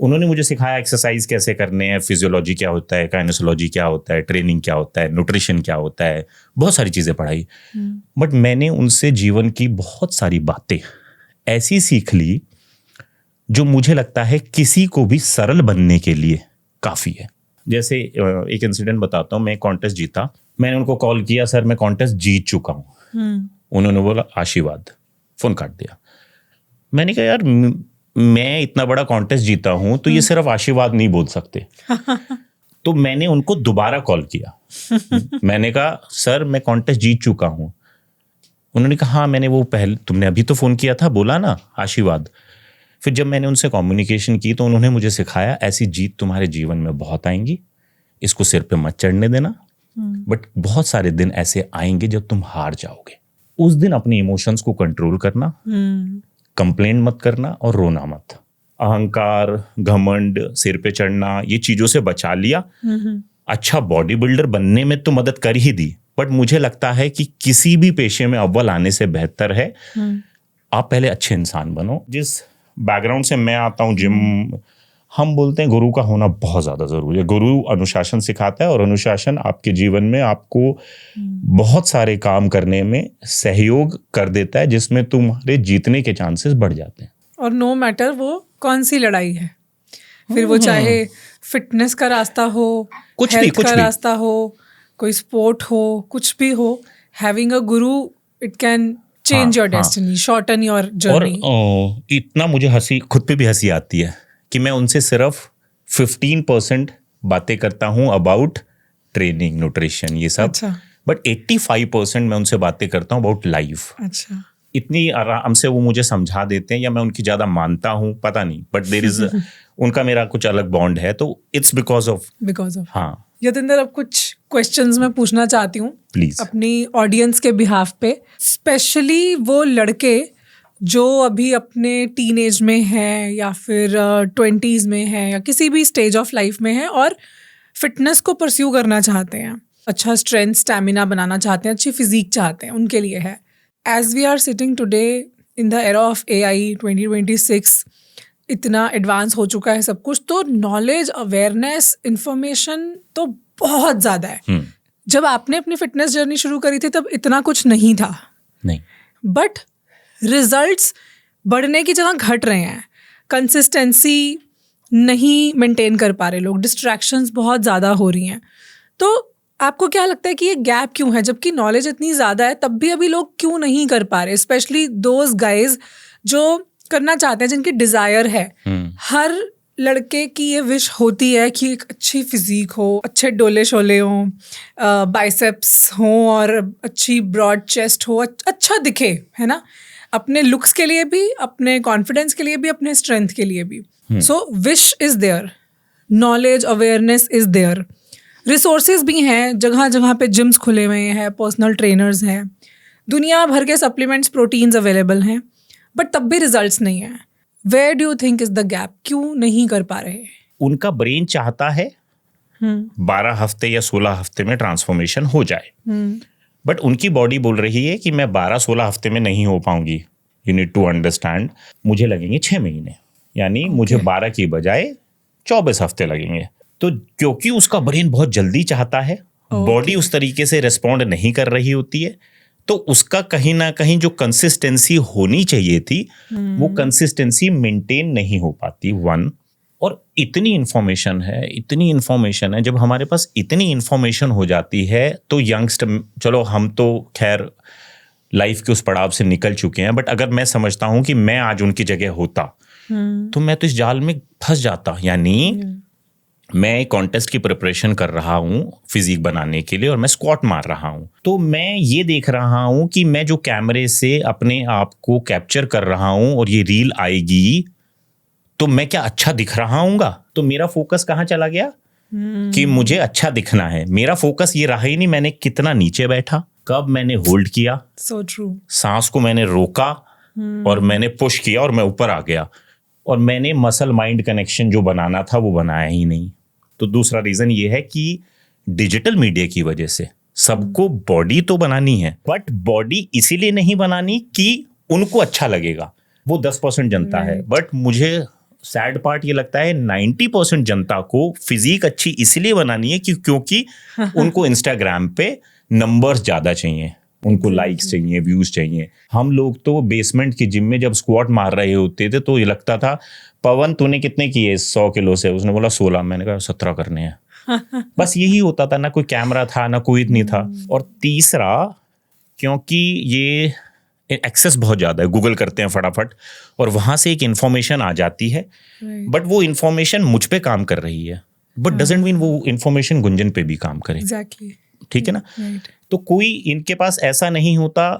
Speaker 2: उन्होंने मुझे सिखाया एक्सरसाइज कैसे करने हैं, फिजियोलॉजी क्या होता है, काइनेसोलॉजी क्या होता है, ट्रेनिंग क्या होता है, न्यूट्रिशन क्या होता है, बहुत सारी चीज़ें पढ़ाई। बट मैंने उनसे जीवन की बहुत सारी बातें ऐसी सीख ली जो मुझे लगता है किसी को भी सरल बनने के लिए काफ़ी है। जैसे एक इंसिडेंट बताता हूँ, मैं कॉन्टेस्ट जीता, मैंने उनको कॉल किया, सर मैं कॉन्टेस्ट जीत चुका हूँ। उन्होंने बोला आशीर्वाद, फ़ोन काट दिया। मैंने कहा यार मैं इतना बड़ा कॉन्टेस्ट जीता हूँ तो ये सिर्फ आशीर्वाद नहीं बोल सकते। तो मैंने उनको दोबारा कॉल किया, मैंने कहा सर मैं कॉन्टेस्ट जीत चुका हूँ। उन्होंने कहा हाँ मैंने वो पहले, तुमने अभी तो फ़ोन किया था, बोला ना आशीर्वाद। फिर जब मैंने उनसे कम्युनिकेशन की तो उन्होंने मुझे सिखाया ऐसी जीत तुम्हारे जीवन में बहुत आएंगी, इसको सिर पे मत चढ़ने देना। बट बहुत सारे दिन ऐसे आएंगे जब तुम हार जाओगे, उस दिन अपने इमोशंस को कंट्रोल करना, कंप्लेंट मत करना और रोना मत। अहंकार, घमंड, सिर पे चढ़ना, ये चीजों से बचा लिया। अच्छा बॉडी बिल्डर बनने में तो मदद कर ही दी, बट मुझे लगता है कि किसी भी पेशे में अव्वल आने से बेहतर है आप पहले अच्छे इंसान बनो। जिस बैकग्राउंड से मैं आता हूँ, जिम, हम बोलते हैं गुरु का होना बहुत ज़्यादा ज़रूरी है। गुरु अनुशासन सिखाता है और अनुशासन आपके जीवन में आपको बहुत सारे काम करने में सहयोग कर देता है, जिसमें तुम्हारे जीतने के चांसेस बढ़ जाते हैं।
Speaker 1: और नो मैटर वो कौन सी लड़ाई है, फिर वो चाहे फिटनेस का रास्ता हो,
Speaker 2: कुछ
Speaker 1: हेल्थ का
Speaker 2: भी
Speaker 1: रास्ता हो, कोई स्पोर्ट हो, कुछ भी हो, having a Guru it can change your destiny, shorten your journey.
Speaker 2: और इतना मुझे हंसी, खुद पे भी हंसी आती है कि मैं उनसे सिर्फ 15% बातें करता हूँ अबाउट ट्रेनिंग, न्यूट्रिशन, ये सब।
Speaker 1: अच्छा।
Speaker 2: बट 85% मैं उनसे बातें करता हूँ अबाउट लाइफ।
Speaker 1: अच्छा।
Speaker 2: इतनी आराम से वो मुझे समझा देते हैं, या मैं उनकी ज़्यादा मानता हूँ पता नहीं, बट देयर इज उनका मेरा कुछ अलग बॉन्ड है, तो इट्स बिकॉज ऑफ। हाँ
Speaker 1: यतिंदर, अब कुछ क्वेश्चंस मैं पूछना चाहती हूँ
Speaker 2: प्लीज
Speaker 1: अपनी ऑडियंस के बिहाफ पे, स्पेशली वो लड़के जो अभी अपने टीनेज में हैं या फिर 20s में हैं या किसी भी स्टेज ऑफ लाइफ में हैं और फिटनेस को परस्यू करना चाहते हैं, अच्छा स्ट्रेंथ स्टैमिना बनाना चाहते हैं, अच्छी फिजिक चाहते हैं, उनके लिए है। As we are sitting today in the era of AI 2026, इतना एडवांस हो चुका है सब कुछ, तो नॉलेज, अवेयरनेस, इंफॉर्मेशन तो बहुत ज़्यादा है। जब आपने अपनी फिटनेस जर्नी शुरू करी थी तब इतना कुछ नहीं था,
Speaker 2: नहीं,
Speaker 1: बट रिजल्ट्स बढ़ने की जगह घट रहे हैं, कंसिस्टेंसी नहीं मेंटेन कर पा रहे लोग, डिस्ट्रैक्शंस बहुत ज़्यादा हो रही हैं। तो आपको क्या लगता है कि ये गैप क्यों है? जबकि नॉलेज इतनी ज़्यादा है तब भी अभी लोग क्यों नहीं कर पा रहे, स्पेशली दोज गाइज जो करना चाहते हैं, जिनकी डिज़ायर है। हर लड़के की ये विश होती है कि एक अच्छी फिजिक हो, अच्छे डोले शोले हों, बाइसेप्स हों और अच्छी ब्रॉड चेस्ट हो, अच्छा दिखे, है ना, अपने लुक्स के लिए भी, अपने कॉन्फिडेंस के लिए भी, अपने स्ट्रेंथ के लिए भी. So wish is there, knowledge awareness is there, resources भी हैं, जगह जगह पे जिम्स खुले हुए हैं, पर्सनल ट्रेनर्स हैं, दुनिया भर के सप्लीमेंट्स, प्रोटीन्स अवेलेबल हैं, बट तब भी रिजल्ट्स नहीं हैं. Where do you think is the gap? क्यों नहीं कर पा रहे?
Speaker 2: उनका ब्रेन चाहता है 12 हफ्ते या 16 हफ्ते में ट्रांसफॉर्मेशन हो जाए, बट उनकी बॉडी बोल रही है कि मैं 12-16 हफ्ते में नहीं हो पाऊंगी. यू नीड टू अंडरस्टैंड, मुझे लगेंगे 6 महीने, यानी मुझे 12 की बजाय 24 हफ्ते लगेंगे. तो क्योंकि उसका ब्रेन बहुत जल्दी चाहता है, बॉडी उस तरीके से रिस्पॉन्ड नहीं कर रही होती है, तो उसका कहीं ना कहीं जो कंसिस्टेंसी होनी चाहिए थी वो कंसिस्टेंसी मेंटेन नहीं हो पाती. 1, और इतनी इन्फॉर्मेशन है, जब हमारे पास इतनी इन्फॉर्मेशन हो जाती है तो यंगस्टर, चलो हम तो खैर लाइफ के उस पड़ाव से निकल चुके हैं, बट अगर मैं समझता हूं कि मैं आज उनकी जगह होता तो मैं तो इस जाल में फंस जाता. यानी मैं एक कॉन्टेस्ट की प्रिपरेशन कर रहा हूँ फिजिक बनाने के लिए और मैं स्क्वाट मार रहा हूँ, तो मैं ये देख रहा हूँ कि मैं जो कैमरे से अपने आप को कैप्चर कर रहा हूँ और ये रील आएगी तो मैं क्या अच्छा दिख रहा हूँगा? तो मेरा फोकस कहाँ चला गया कि मुझे अच्छा दिखना है. मेरा फोकस ये रहा ही नहीं मैंने कितना नीचे बैठा, कब मैंने होल्ड किया,
Speaker 1: सो ट्रू,
Speaker 2: सांस को मैंने रोका और मैंने पुश किया और मैं ऊपर आ गया, और मैंने मसल माइंड कनेक्शन जो बनाना था वो बनाया ही नहीं. तो दूसरा रीजन ये है कि डिजिटल मीडिया की वजह से सबको बॉडी तो बनानी है, बट बॉडी इसीलिए नहीं बनानी कि उनको अच्छा लगेगा. वो 10% जनता है, बट मुझे सैड पार्ट ये लगता है 90% जनता को फिजिक अच्छी इसलिए बनानी है क्योंकि उनको इंस्टाग्राम पे नंबर्स ज्यादा चाहिए, उनको लाइक्स चाहिए, व्यूज चाहिए. हम लोग तो बेसमेंट की जिम में जब स्क्वाट मार रहे होते थे तो ये लगता था पवन तूने कितने किए 100 किलो से? उसने बोला 16. मैंने कहा 17 करने हैं. बस यही होता था, ना कोई कैमरा था ना कोई नहीं था. और तीसरा, क्योंकि ये एक्सेस बहुत ज़्यादा है, गूगल करते हैं फटाफट और वहाँ से एक इन्फॉर्मेशन आ जाती है, बट वो इन्फॉर्मेशन मुझ पे काम कर रही है, बट डजेंट मीन वो इन्फॉर्मेशन गुंजन पे भी काम करे.
Speaker 1: एग्जैक्टली,
Speaker 2: ठीक है ना. तो कोई इनके पास ऐसा नहीं होता,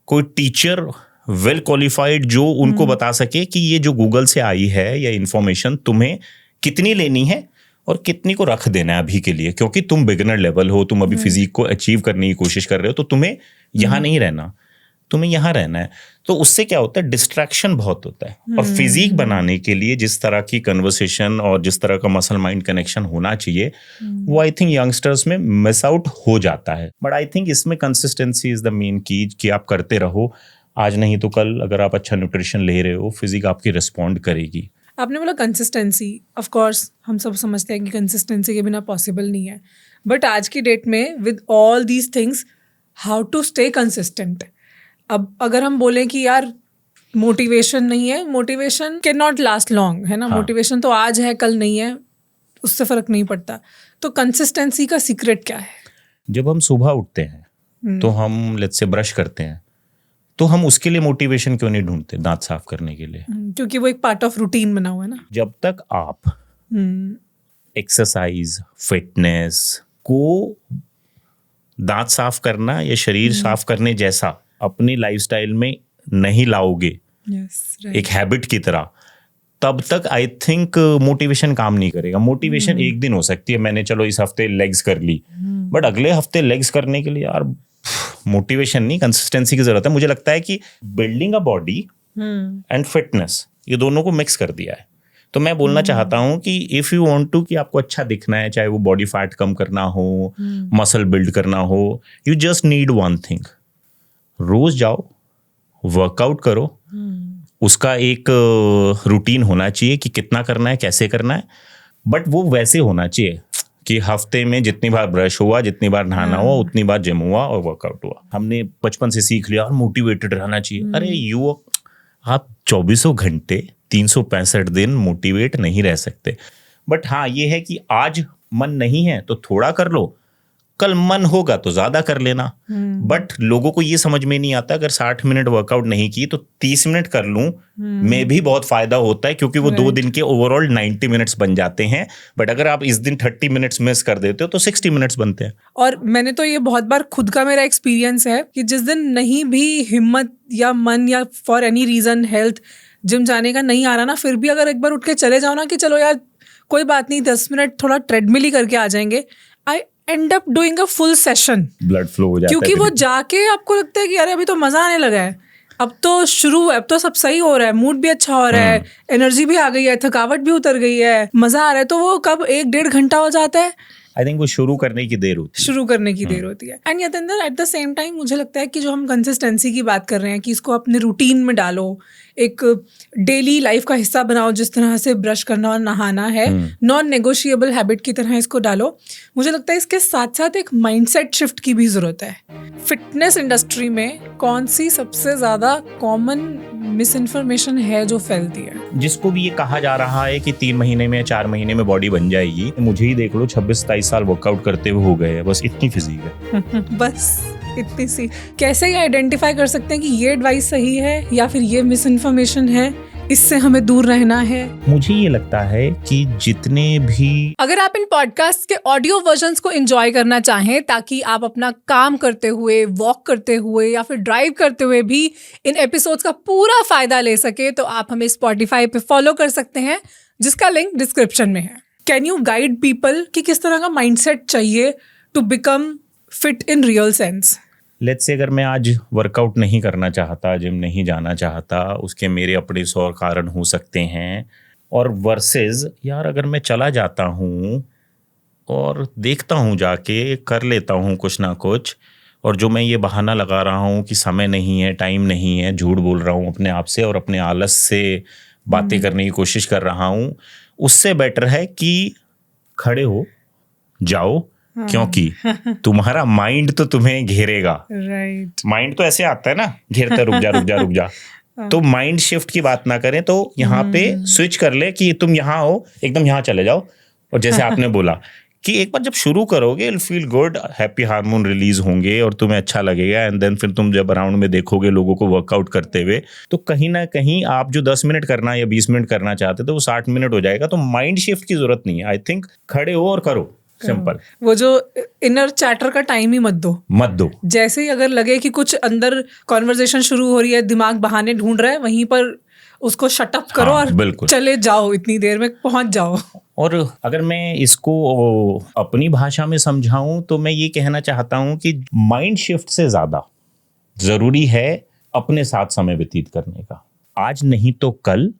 Speaker 2: कोई टीचर वेल क्वालिफाइड जो उनको बता सके कि ये जो गूगल से आई है या इन्फॉर्मेशन तुम्हें कितनी लेनी है और कितनी को रख देना है अभी के लिए, क्योंकि तुम बिगिनर लेवल हो, तुम अभी फिजिक को अचीव करने की कोशिश कर रहे हो, तो तुम्हें यहाँ नहीं रहना, तुम्हें यहाँ रहना है. तो उससे क्या होता है, डिस्ट्रैक्शन बहुत होता है. और फिजिक बनाने के लिए जिस तरह की कन्वर्सेशन और जिस तरह का मसल माइंड कनेक्शन होना चाहिए वो आई थिंक यंगस्टर्स में मिस आउट हो जाता है. बट आई थिंक इसमें कंसिस्टेंसी इज द मेन की, कि आप करते रहो, आज नहीं तो कल अगर आप अच्छा न्यूट्रिशन ले रहे हो फिजिक आपकी रिस्पॉन्ड करेगी.
Speaker 1: आपने बोला कंसिस्टेंसी, ऑफ कोर्स हम सब समझते हैं कि कंसिस्टेंसी के बिना पॉसिबल नहीं है, बट आज की डेट में with all these things how to stay consistent. अब अगर हम बोलें कि यार मोटिवेशन नहीं है, motivation can not last long, है ना. मोटिवेशन तो आज है कल नहीं है, उससे फर्क नहीं पड़ता. तो कंसिस्टेंसी का सीक्रेट क्या है?
Speaker 2: जब हम सुबह उठते हैं तो हम लेट्स से ब्रश करते हैं, तो हम उसके लिए मोटिवेशन क्यों नहीं ढूंढते दांत साफ करने के लिए?
Speaker 1: क्योंकि वो एक पार्ट ऑफ रूटीन बना हुआ है ना.
Speaker 2: जब तक आप एक्सरसाइज, फिटनेस को दांत साफ करना या शरीर साफ करने जैसा अपनी लाइफस्टाइल में नहीं लाओगे, एक हैबिट की तरह, तब तक आई थिंक मोटिवेशन काम नहीं करेगा. मोटिवेशन एक दिन हो सकती है, मैंने चलो इस हफ्ते लेग्स कर ली, बट अगले हफ्ते लेग्स करने के लिए यार मोटिवेशन नहीं, कंसिस्टेंसी की जरूरत है. मुझे लगता है कि building a body and fitness ये दोनों को मिक्स कर दिया है. तो मैं बोलना चाहता हूं कि इफ यू वांट टू कि आपको अच्छा दिखना है, चाहे वो बॉडी फैट कम करना हो, मसल बिल्ड करना हो, you just need one thing. रोज जाओ, वर्कआउट करो, उसका एक रूटीन होना चाहिए कि कितना करना है, कैसे करना है, बट वो वैसे होना चाहिए कि हफ्ते में जितनी बार ब्रश हुआ, जितनी बार नहाना हुआ, उतनी बार जिम हुआ और वर्कआउट हुआ. हमने बचपन से सीख लिया और मोटिवेटेड रहना चाहिए. अरे आप 24 घंटे 365 दिन मोटिवेट नहीं रह सकते. बट हाँ ये है कि आज मन नहीं है तो थोड़ा कर लो, कल मन होगा तो ज्यादा कर लेना, बट लोगों को ये समझ में नहीं आता, अगर 60 मिनट वर्कआउट नहीं की तो 30 मिनट कर लूं में भी बहुत फायदा होता है, क्योंकि वो 2 दिन के ओवरऑल 90 मिनट्स बन जाते हैं। बट अगर आप इस दिन 30 मिनट्स मिस कर देते हो तो 60 मिनट्स बनते हैं।
Speaker 1: और मैंने तो ये बहुत बार खुद का मेरा एक्सपीरियंस है कि जिस दिन नहीं भी हिम्मत या मन या for any reason health gym जाने का नहीं आ रहा ना, फिर भी अगर एक बार उठ के चले जाओ ना कि चलो यार कोई बात नहीं 10 मिनट थोड़ा ट्रेडमिल ही करके आ जाएंगे, I end up doing a full session.
Speaker 2: Blood flow हो जाता है,
Speaker 1: क्योंकि वो जाके आपको लगता है कि अरे अभी तो मजा आने लगा है, अब तो शुरू है, अब तो सब सही हो रहा है, मूड भी अच्छा हो रहा है, एनर्जी भी आ गई है, थकावट भी उतर गई है, मजा आ रहा है। तो वो कब 1-1.5 घंटा हो जाता है,
Speaker 2: आई थिंक वो शुरू करने की देर होती है।
Speaker 1: शुरू करने की देर होती है। And Yatendra at the same time मुझे लगता है कि जो हम कंसिस्टेंसी की बात कर रहे हैं कि इसको अपने रूटीन में डालो, एक डेली लाइफ का हिस्सा बनाओ, जिस तरह से ब्रश करना और नहाना है नॉन नेगोशिएबल हैबिट की तरह इसको डालो। मुझे लगता है इसके साथ साथ एक माइंडसेट शिफ्ट की भी जरूरत है। फिटनेस इंडस्ट्री में कौन सी सबसे ज्यादा कॉमन मिस इन्फॉर्मेशन है जो फैलती है?
Speaker 2: जिसको भी ये कहा जा रहा है कि 3 महीने में 4 महीने में बॉडी बन जाएगी, मुझे ही देख लो 26-27 साल वर्कआउट करते हुए हो गए, बस इतनी फिजिक है।
Speaker 1: बस इतनी सी। कैसे ये आइडेंटिफाई कर सकते हैं कि ये एडवाइस सही है या फिर ये मिस इन्फॉर्मेशन है, इससे हमें दूर रहना है?
Speaker 2: मुझे ये लगता है कि जितने भी,
Speaker 1: अगर आप इन पॉडकास्ट के ऑडियो वर्जन्स को एंजॉय करना चाहें ताकि आप अपना काम करते हुए, वॉक करते हुए या फिर ड्राइव करते हुए भी इन एपिसोड्स का पूरा फायदा ले सके, तो आप हमें स्पॉटिफाई पे फॉलो कर सकते हैं, जिसका लिंक डिस्क्रिप्शन में है। कैन यू गाइड पीपल कि किस तरह का माइंडसेट चाहिए to become fit in real sense?
Speaker 2: Let's say अगर मैं आज वर्कआउट नहीं करना चाहता, जिम नहीं जाना चाहता, उसके मेरे अपने 100 कारण हो सकते हैं, और वर्सेस यार अगर मैं चला जाता हूँ और देखता हूँ, जाके कर लेता हूँ कुछ ना कुछ, और जो मैं ये बहाना लगा रहा हूँ कि समय नहीं है, टाइम नहीं है, झूठ बोल रहा हूँ अपने आप से और अपने आलस से बातें करने की कोशिश कर रहा हूँ, उससे बेटर है कि खड़े हो जाओ, क्योंकि तुम्हारा माइंड तो तुम्हें घेरेगा।
Speaker 1: राइट।
Speaker 2: माइंड तो ऐसे आता है ना, घेरता रुक जा रुक जा रुक जा। तो माइंड शिफ्ट की बात ना करें, तो यहाँ पे स्विच कर ले कि तुम यहाँ हो, एकदम यहाँ चले जाओ, और जैसे आपने बोला कि एक बार जब शुरू करोगे you'll feel good, happy hormone release होंगे और तुम्हें अच्छा लगेगा, एंड देन फिर तुम जब अराउंड में देखोगे लोगों को वर्कआउट करते हुए, तो कहीं ना कहीं आप जो 10 मिनट करना या 20 मिनट करना चाहते थे वो 60 मिनट हो जाएगा। तो माइंड शिफ्ट की जरूरत नहीं है, आई थिंक खड़े हो और करो, सिंपल।
Speaker 1: वो जो इनर चैटर का टाइम ही मत दो। जैसे ही अगर लगे कि कुछ अंदर कॉन्वर्जेशन शुरू हो रही है, दिमाग बहाने ढूंढ रहा है, वहीं पर उसको शट अप करो और चले जाओ, इतनी देर में पहुंच जाओ।
Speaker 2: और अगर मैं इसको अपनी भाषा में समझाऊं तो मैं ये कहना चाहता हूं कि माइंड शिफ्ट से ज्यादा जरूरी है अपने साथ समय व्यतीत करने का। आज नहीं तो कल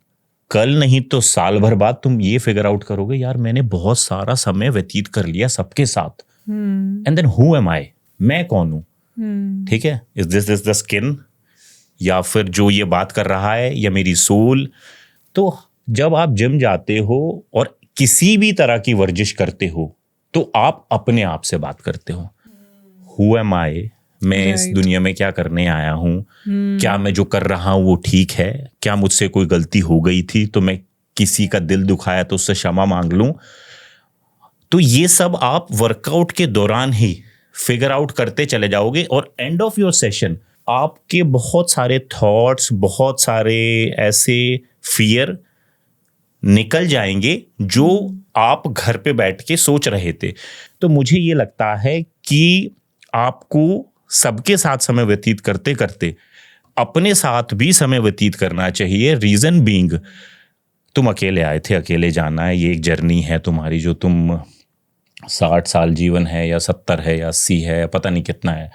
Speaker 2: नहीं तो साल भर बाद तुम ये फिगर आउट करोगे, यार मैंने बहुत सारा समय व्यतीत कर लिया सबके साथ, एंड देन हु एम आई, मैं कौन हूं? ठीक है, इज दिस द स्किन, या फिर जो ये बात कर रहा है, या मेरी सोल? तो जब आप जिम जाते हो और किसी भी तरह की वर्जिश करते हो, तो आप अपने आप से बात करते हो, हु एम आई, मैं इस दुनिया में क्या करने आया हूँ, क्या मैं जो कर रहा हूँ वो ठीक है, क्या मुझसे कोई गलती हो गई थी तो मैं किसी का दिल दुखाया तो उससे क्षमा मांग लूं। तो ये सब आप वर्कआउट के दौरान ही फिगर आउट करते चले जाओगे, और एंड ऑफ योर सेशन आपके बहुत सारे थॉट्स, बहुत सारे ऐसे फियर निकल जाएंगे जो आप घर पे बैठ के सोच रहे थे। तो मुझे ये लगता है कि आपको सबके साथ समय व्यतीत करते करते अपने साथ भी समय व्यतीत करना चाहिए। रीजन बीइंग, तुम अकेले आए थे, अकेले जाना है, ये एक जर्नी है तुम्हारी, जो तुम 60 साल जीवन है या 70 है या 80 है, पता नहीं कितना है,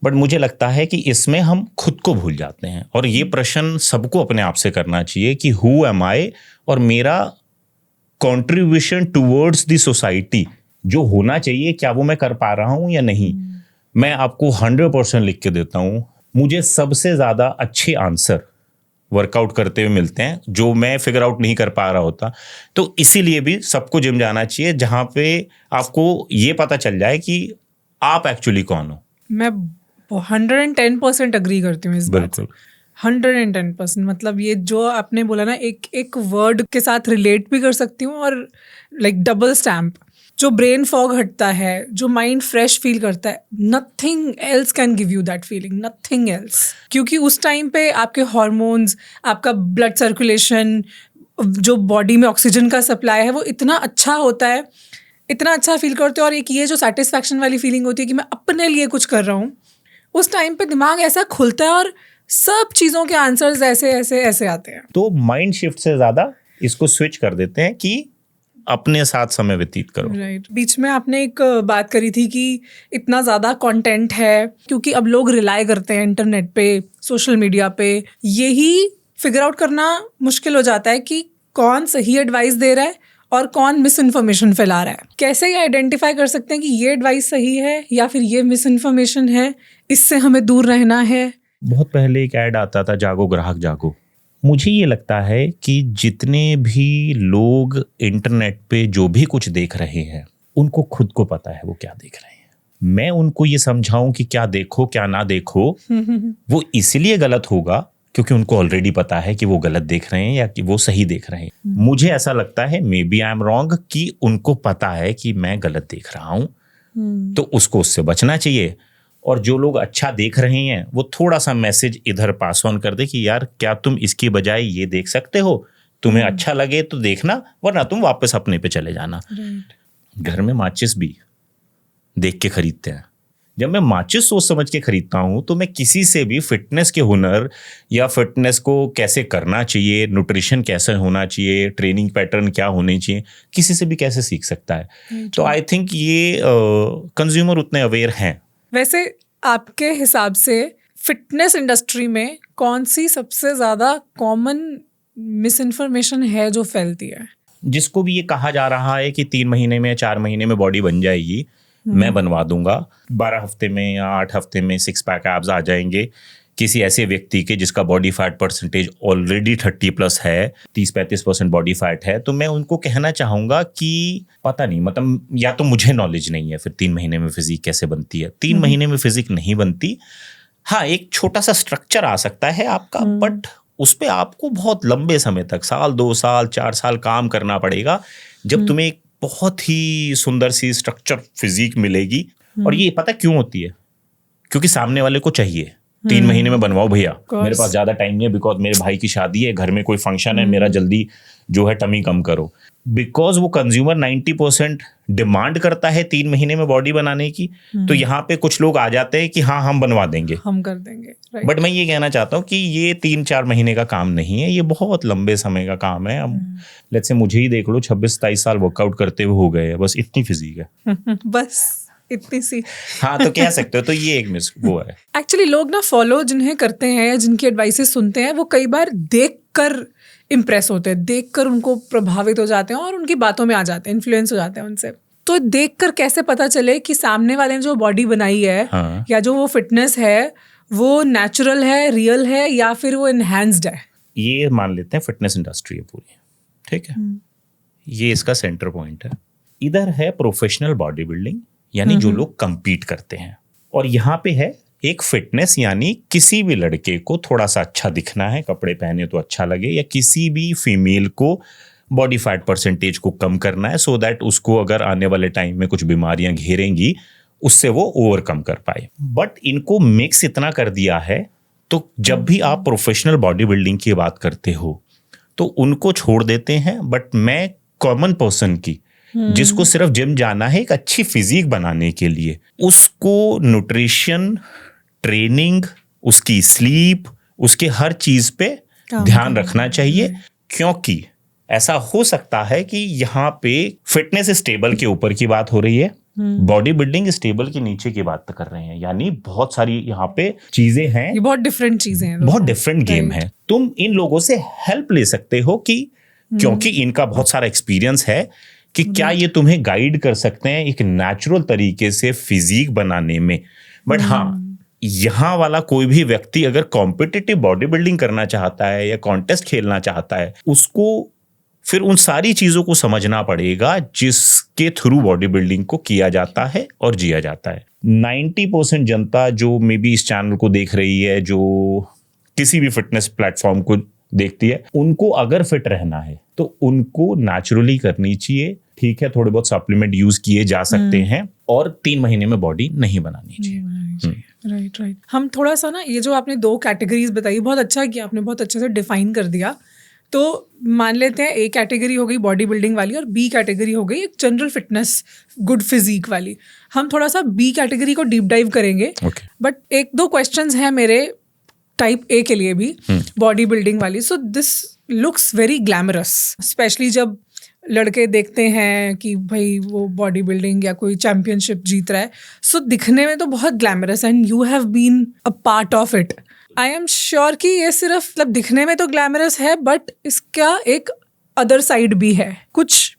Speaker 2: बट मुझे लगता है कि इसमें हम खुद को भूल जाते हैं। और ये प्रश्न सबको अपने आप से करना चाहिए कि हु एम आई, और मेरा कॉन्ट्रीब्यूशन टुवर्ड्स द सोसाइटी जो होना चाहिए, क्या वो मैं कर पा रहा हूं या नहीं। मैं आपको 100% लिख के देता हूं, मुझे सबसे ज्यादा अच्छे आंसर वर्कआउट करते हुए मिलते हैं जो मैं फिगर आउट नहीं कर पा रहा होता। तो इसीलिए भी सबको जिम जाना चाहिए, जहां पे आपको ये पता चल जाए कि आप एक्चुअली कौन हो।
Speaker 1: मैं 110% अग्री करती हूँ इस बात से। 110%। मतलब ये जो आपने बोला ना, एक वर्ड के साथ रिलेट भी कर सकती हूँ, और लाइक डबल स्टैम्प जो ब्रेन फॉग हटता है, जो माइंड फ्रेश फील करता है, nothing else can give you that feeling, nothing else. क्योंकि उस टाइम पे आपके हॉर्मोन्स, आपका ब्लड सर्कुलेशन, जो बॉडी में ऑक्सीजन का सप्लाई है वो इतना अच्छा होता है, इतना अच्छा फील करते हो। और एक ये जो सेटिस्फैक्शन वाली फीलिंग होती है कि मैं अपने लिए कुछ कर रहा हूँ, उस टाइम पे दिमाग ऐसा खुलता है और सब चीज़ों के आंसर्स ऐसे ऐसे ऐसे आते हैं।
Speaker 2: तो माइंड शिफ्ट से ज़्यादा इसको स्विच कर देते हैं कि अपने साथ समय व्यतीत करो।
Speaker 1: राइट। बीच में आपने एक बात करी थी कि इतना ज़्यादा कंटेंट है, क्योंकि अब लोग रिलाई करते हैं इंटरनेट पे, सोशल मीडिया पे। यही फिगर आउट करना मुश्किल हो जाता है कि कौन सही एडवाइस दे रहा है और कौन मिस इन्फॉर्मेशन फैला रहा है। कैसे ये आइडेंटिफाई कर सकते हैं कि ये एडवाइस सही है या फिर ये मिस इन्फॉर्मेशन है, इससे हमें दूर रहना है?
Speaker 2: बहुत पहले एक ऐड आता था, जागो ग्राहक जागो। मुझे ये लगता है कि जितने भी लोग इंटरनेट पे जो भी कुछ देख रहे हैं, उनको खुद को पता है वो क्या देख रहे हैं। मैं उनको ये समझाऊं कि क्या देखो क्या ना देखो, वो इसलिए गलत होगा क्योंकि उनको ऑलरेडी पता है कि वो गलत देख रहे हैं या कि वो सही देख रहे हैं। मुझे ऐसा लगता है, maybe I am wrong, कि उनको पता है कि मैं गलत देख रहा हूं, तो उसको उससे बचना चाहिए। और जो लोग अच्छा देख रहे हैं वो थोड़ा सा मैसेज इधर पास ऑन कर दे कि यार क्या तुम इसकी बजाय ये देख सकते हो, तुम्हें अच्छा लगे तो देखना, वरना तुम वापस अपने पे चले जाना। घर में माचिस भी देख के खरीदते हैं। जब मैं माचिस सोच समझ के खरीदता हूं तो मैं किसी से भी फिटनेस के हुनर या फिटनेस को कैसे करना चाहिए, न्यूट्रिशन कैसे होना चाहिए, ट्रेनिंग पैटर्न क्या होने चाहिए, किसी से भी कैसे सीख सकता है। तो आई थिंक ये कंज्यूमर उतने अवेयर हैं।
Speaker 1: वैसे आपके हिसाब से फिटनेस इंडस्ट्री में कौन सी सबसे ज़्यादा कॉमन मिस इन्फॉर्मेशन है जो फैलती है?
Speaker 2: जिसको भी ये कहा जा रहा है कि 3 महीने में 4 महीने में बॉडी बन जाएगी, मैं बनवा दूंगा, 12 हफ्ते में या 8 हफ्ते में 6 पैक एब्स आ जाएंगे, किसी ऐसे व्यक्ति के जिसका बॉडी फैट परसेंटेज ऑलरेडी 30+ है, 30-35% बॉडी फैट है, तो मैं उनको कहना चाहूंगा कि पता नहीं, मतलब या तो मुझे नॉलेज नहीं है फिर 3 महीने में फिजिक कैसे बनती है। 3 महीने में फिजिक नहीं बनती। हाँ, एक छोटा सा स्ट्रक्चर आ सकता है आपका, बट उस पर आपको बहुत लंबे समय तक, 1 साल 2 साल 4 साल काम करना पड़ेगा, जब तुम्हें एक बहुत ही सुंदर सी स्ट्रक्चर फिजिक मिलेगी। और ये पता क्यों होती है? क्योंकि सामने वाले को चाहिए 3 महीने में बनवाओ भैया, मेरे पास ज्यादा टाइम नहीं है, बिकॉज मेरे भाई की शादी है, घर में कोई फंक्शन है, मेरा जल्दी जो है टमी कम करो। बिकॉज वो कंज्यूमर 90% डिमांड करता है 3 महीने में बॉडी बनाने की, तो यहाँ पे कुछ लोग आ जाते हैं कि हाँ हम बनवा देंगे,
Speaker 1: हम कर देंगे।
Speaker 2: बट मैं ये कहना चाहता हूँ कि ये 3-4 महीने का काम नहीं है, ये बहुत लंबे समय का काम है। अब लेट्स से मुझे ही देख लो, 26-27 साल वर्कआउट करते हुए हो गए, बस इतनी फिजिक है
Speaker 1: बस इतनी सी।
Speaker 2: हाँ, तो कह सकते हो। तो ये एक मिस वो है।
Speaker 1: एक्चुअली लोग ना फॉलो जिन्हें करते हैं या जिनकी एडवाइसेस सुनते हैं, वो कई बार देखकर इम्प्रेस होते हैं, देखकर उनको प्रभावित हो जाते हैं और उनकी बातों में आ जाते हैं, इन्फ्लुएंस हो जाते हैं उनसे। तो देखकर कैसे पता चले कि सामने वाले ने जो बॉडी बनाई है,
Speaker 2: हाँ,
Speaker 1: या जो वो फिटनेस है वो नेचुरल है, रियल है, या फिर वो एनहांस्ड है?
Speaker 2: ये मान लेते हैं फिटनेस इंडस्ट्री है पूरी, ठीक है, ये इसका सेंटर पॉइंट है। इधर है प्रोफेशनल बॉडी बिल्डिंग, यानी जो लोग compete करते हैं, और यहाँ पे है एक फिटनेस, यानी किसी भी लड़के को थोड़ा सा अच्छा दिखना है, कपड़े पहने तो अच्छा लगे, या किसी भी फीमेल को बॉडी फैट परसेंटेज को कम करना है, सो दैट उसको अगर आने वाले टाइम में कुछ बीमारियां घेरेंगी उससे वो ओवरकम कर पाए। बट इनको मिक्स इतना कर दिया है, तो जब भी आप प्रोफेशनल बॉडी बिल्डिंग की बात करते हो तो उनको छोड़ देते हैं। बट मैं कॉमन पर्सन की, जिसको सिर्फ जिम जाना है एक अच्छी फिजिक बनाने के लिए, उसको न्यूट्रिशन, ट्रेनिंग, उसकी स्लीप, उसके हर चीज पे ध्यान रखना चाहिए। क्योंकि ऐसा हो सकता है कि यहाँ पे फिटनेस स्टेबल के ऊपर की बात हो रही है, बॉडी बिल्डिंग स्टेबल के नीचे की बात कर रहे हैं, यानी बहुत सारी यहाँ पे चीजें हैं,
Speaker 1: ये बहुत डिफरेंट चीजें हैं,
Speaker 2: बहुत डिफरेंट गेम है। तुम इन लोगों से हेल्प ले सकते हो कि क्योंकि इनका बहुत सारा एक्सपीरियंस है कि क्या ये तुम्हें गाइड कर सकते हैं एक नेचुरल तरीके से फिजिक बनाने में। बट हाँ, यहाँ वाला कोई भी व्यक्ति अगर कॉम्पिटिटिव बॉडी बिल्डिंग करना चाहता है या कॉन्टेस्ट खेलना चाहता है, उसको फिर उन सारी चीजों को समझना पड़ेगा जिसके थ्रू बॉडी बिल्डिंग को किया जाता है और जिया जाता है। 90% जनता जो मे बी इस चैनल को देख रही है, जो किसी भी फिटनेस प्लेटफॉर्म को देखती है, उनको अगर फिट रहना है तो उनको नेचुरली करनी चाहिए, ठीक है, थोड़े बहुत सप्लीमेंट यूज किए जा सकते हैं, और 3 महीने में बॉडी नहीं बनानी चाहिए।
Speaker 1: राइट। हम थोड़ा सा ना, ये जो आपने 2 कैटेगरीज बताई, बहुत अच्छा किया आपने, बहुत अच्छे से डिफाइन कर दिया। तो मान लेते हैं ए कैटेगरी हो गई बॉडी बिल्डिंग वाली, और बी कैटेगरी हो गई एक जनरल फिटनेस गुड फिजिक वाली। हम थोड़ा सा बी कैटेगरी को डीप डाइव करेंगे, बट 1-2 क्वेश्चंस हैं मेरे टाइप ए के लिए भी, बॉडी बिल्डिंग वाली। So this looks very glamorous, specially जब लड़के देखते हैं कि भाई वो बॉडी बिल्डिंग या कोई चैंपियनशिप जीत रहा है, सो दिखने में तो बहुत glamorous, and you have been a part of it. I am sure कि ये सिर्फ मतलब दिखने में तो ग्लैमरस है, बट इसका एक अदर साइड भी है, कुछ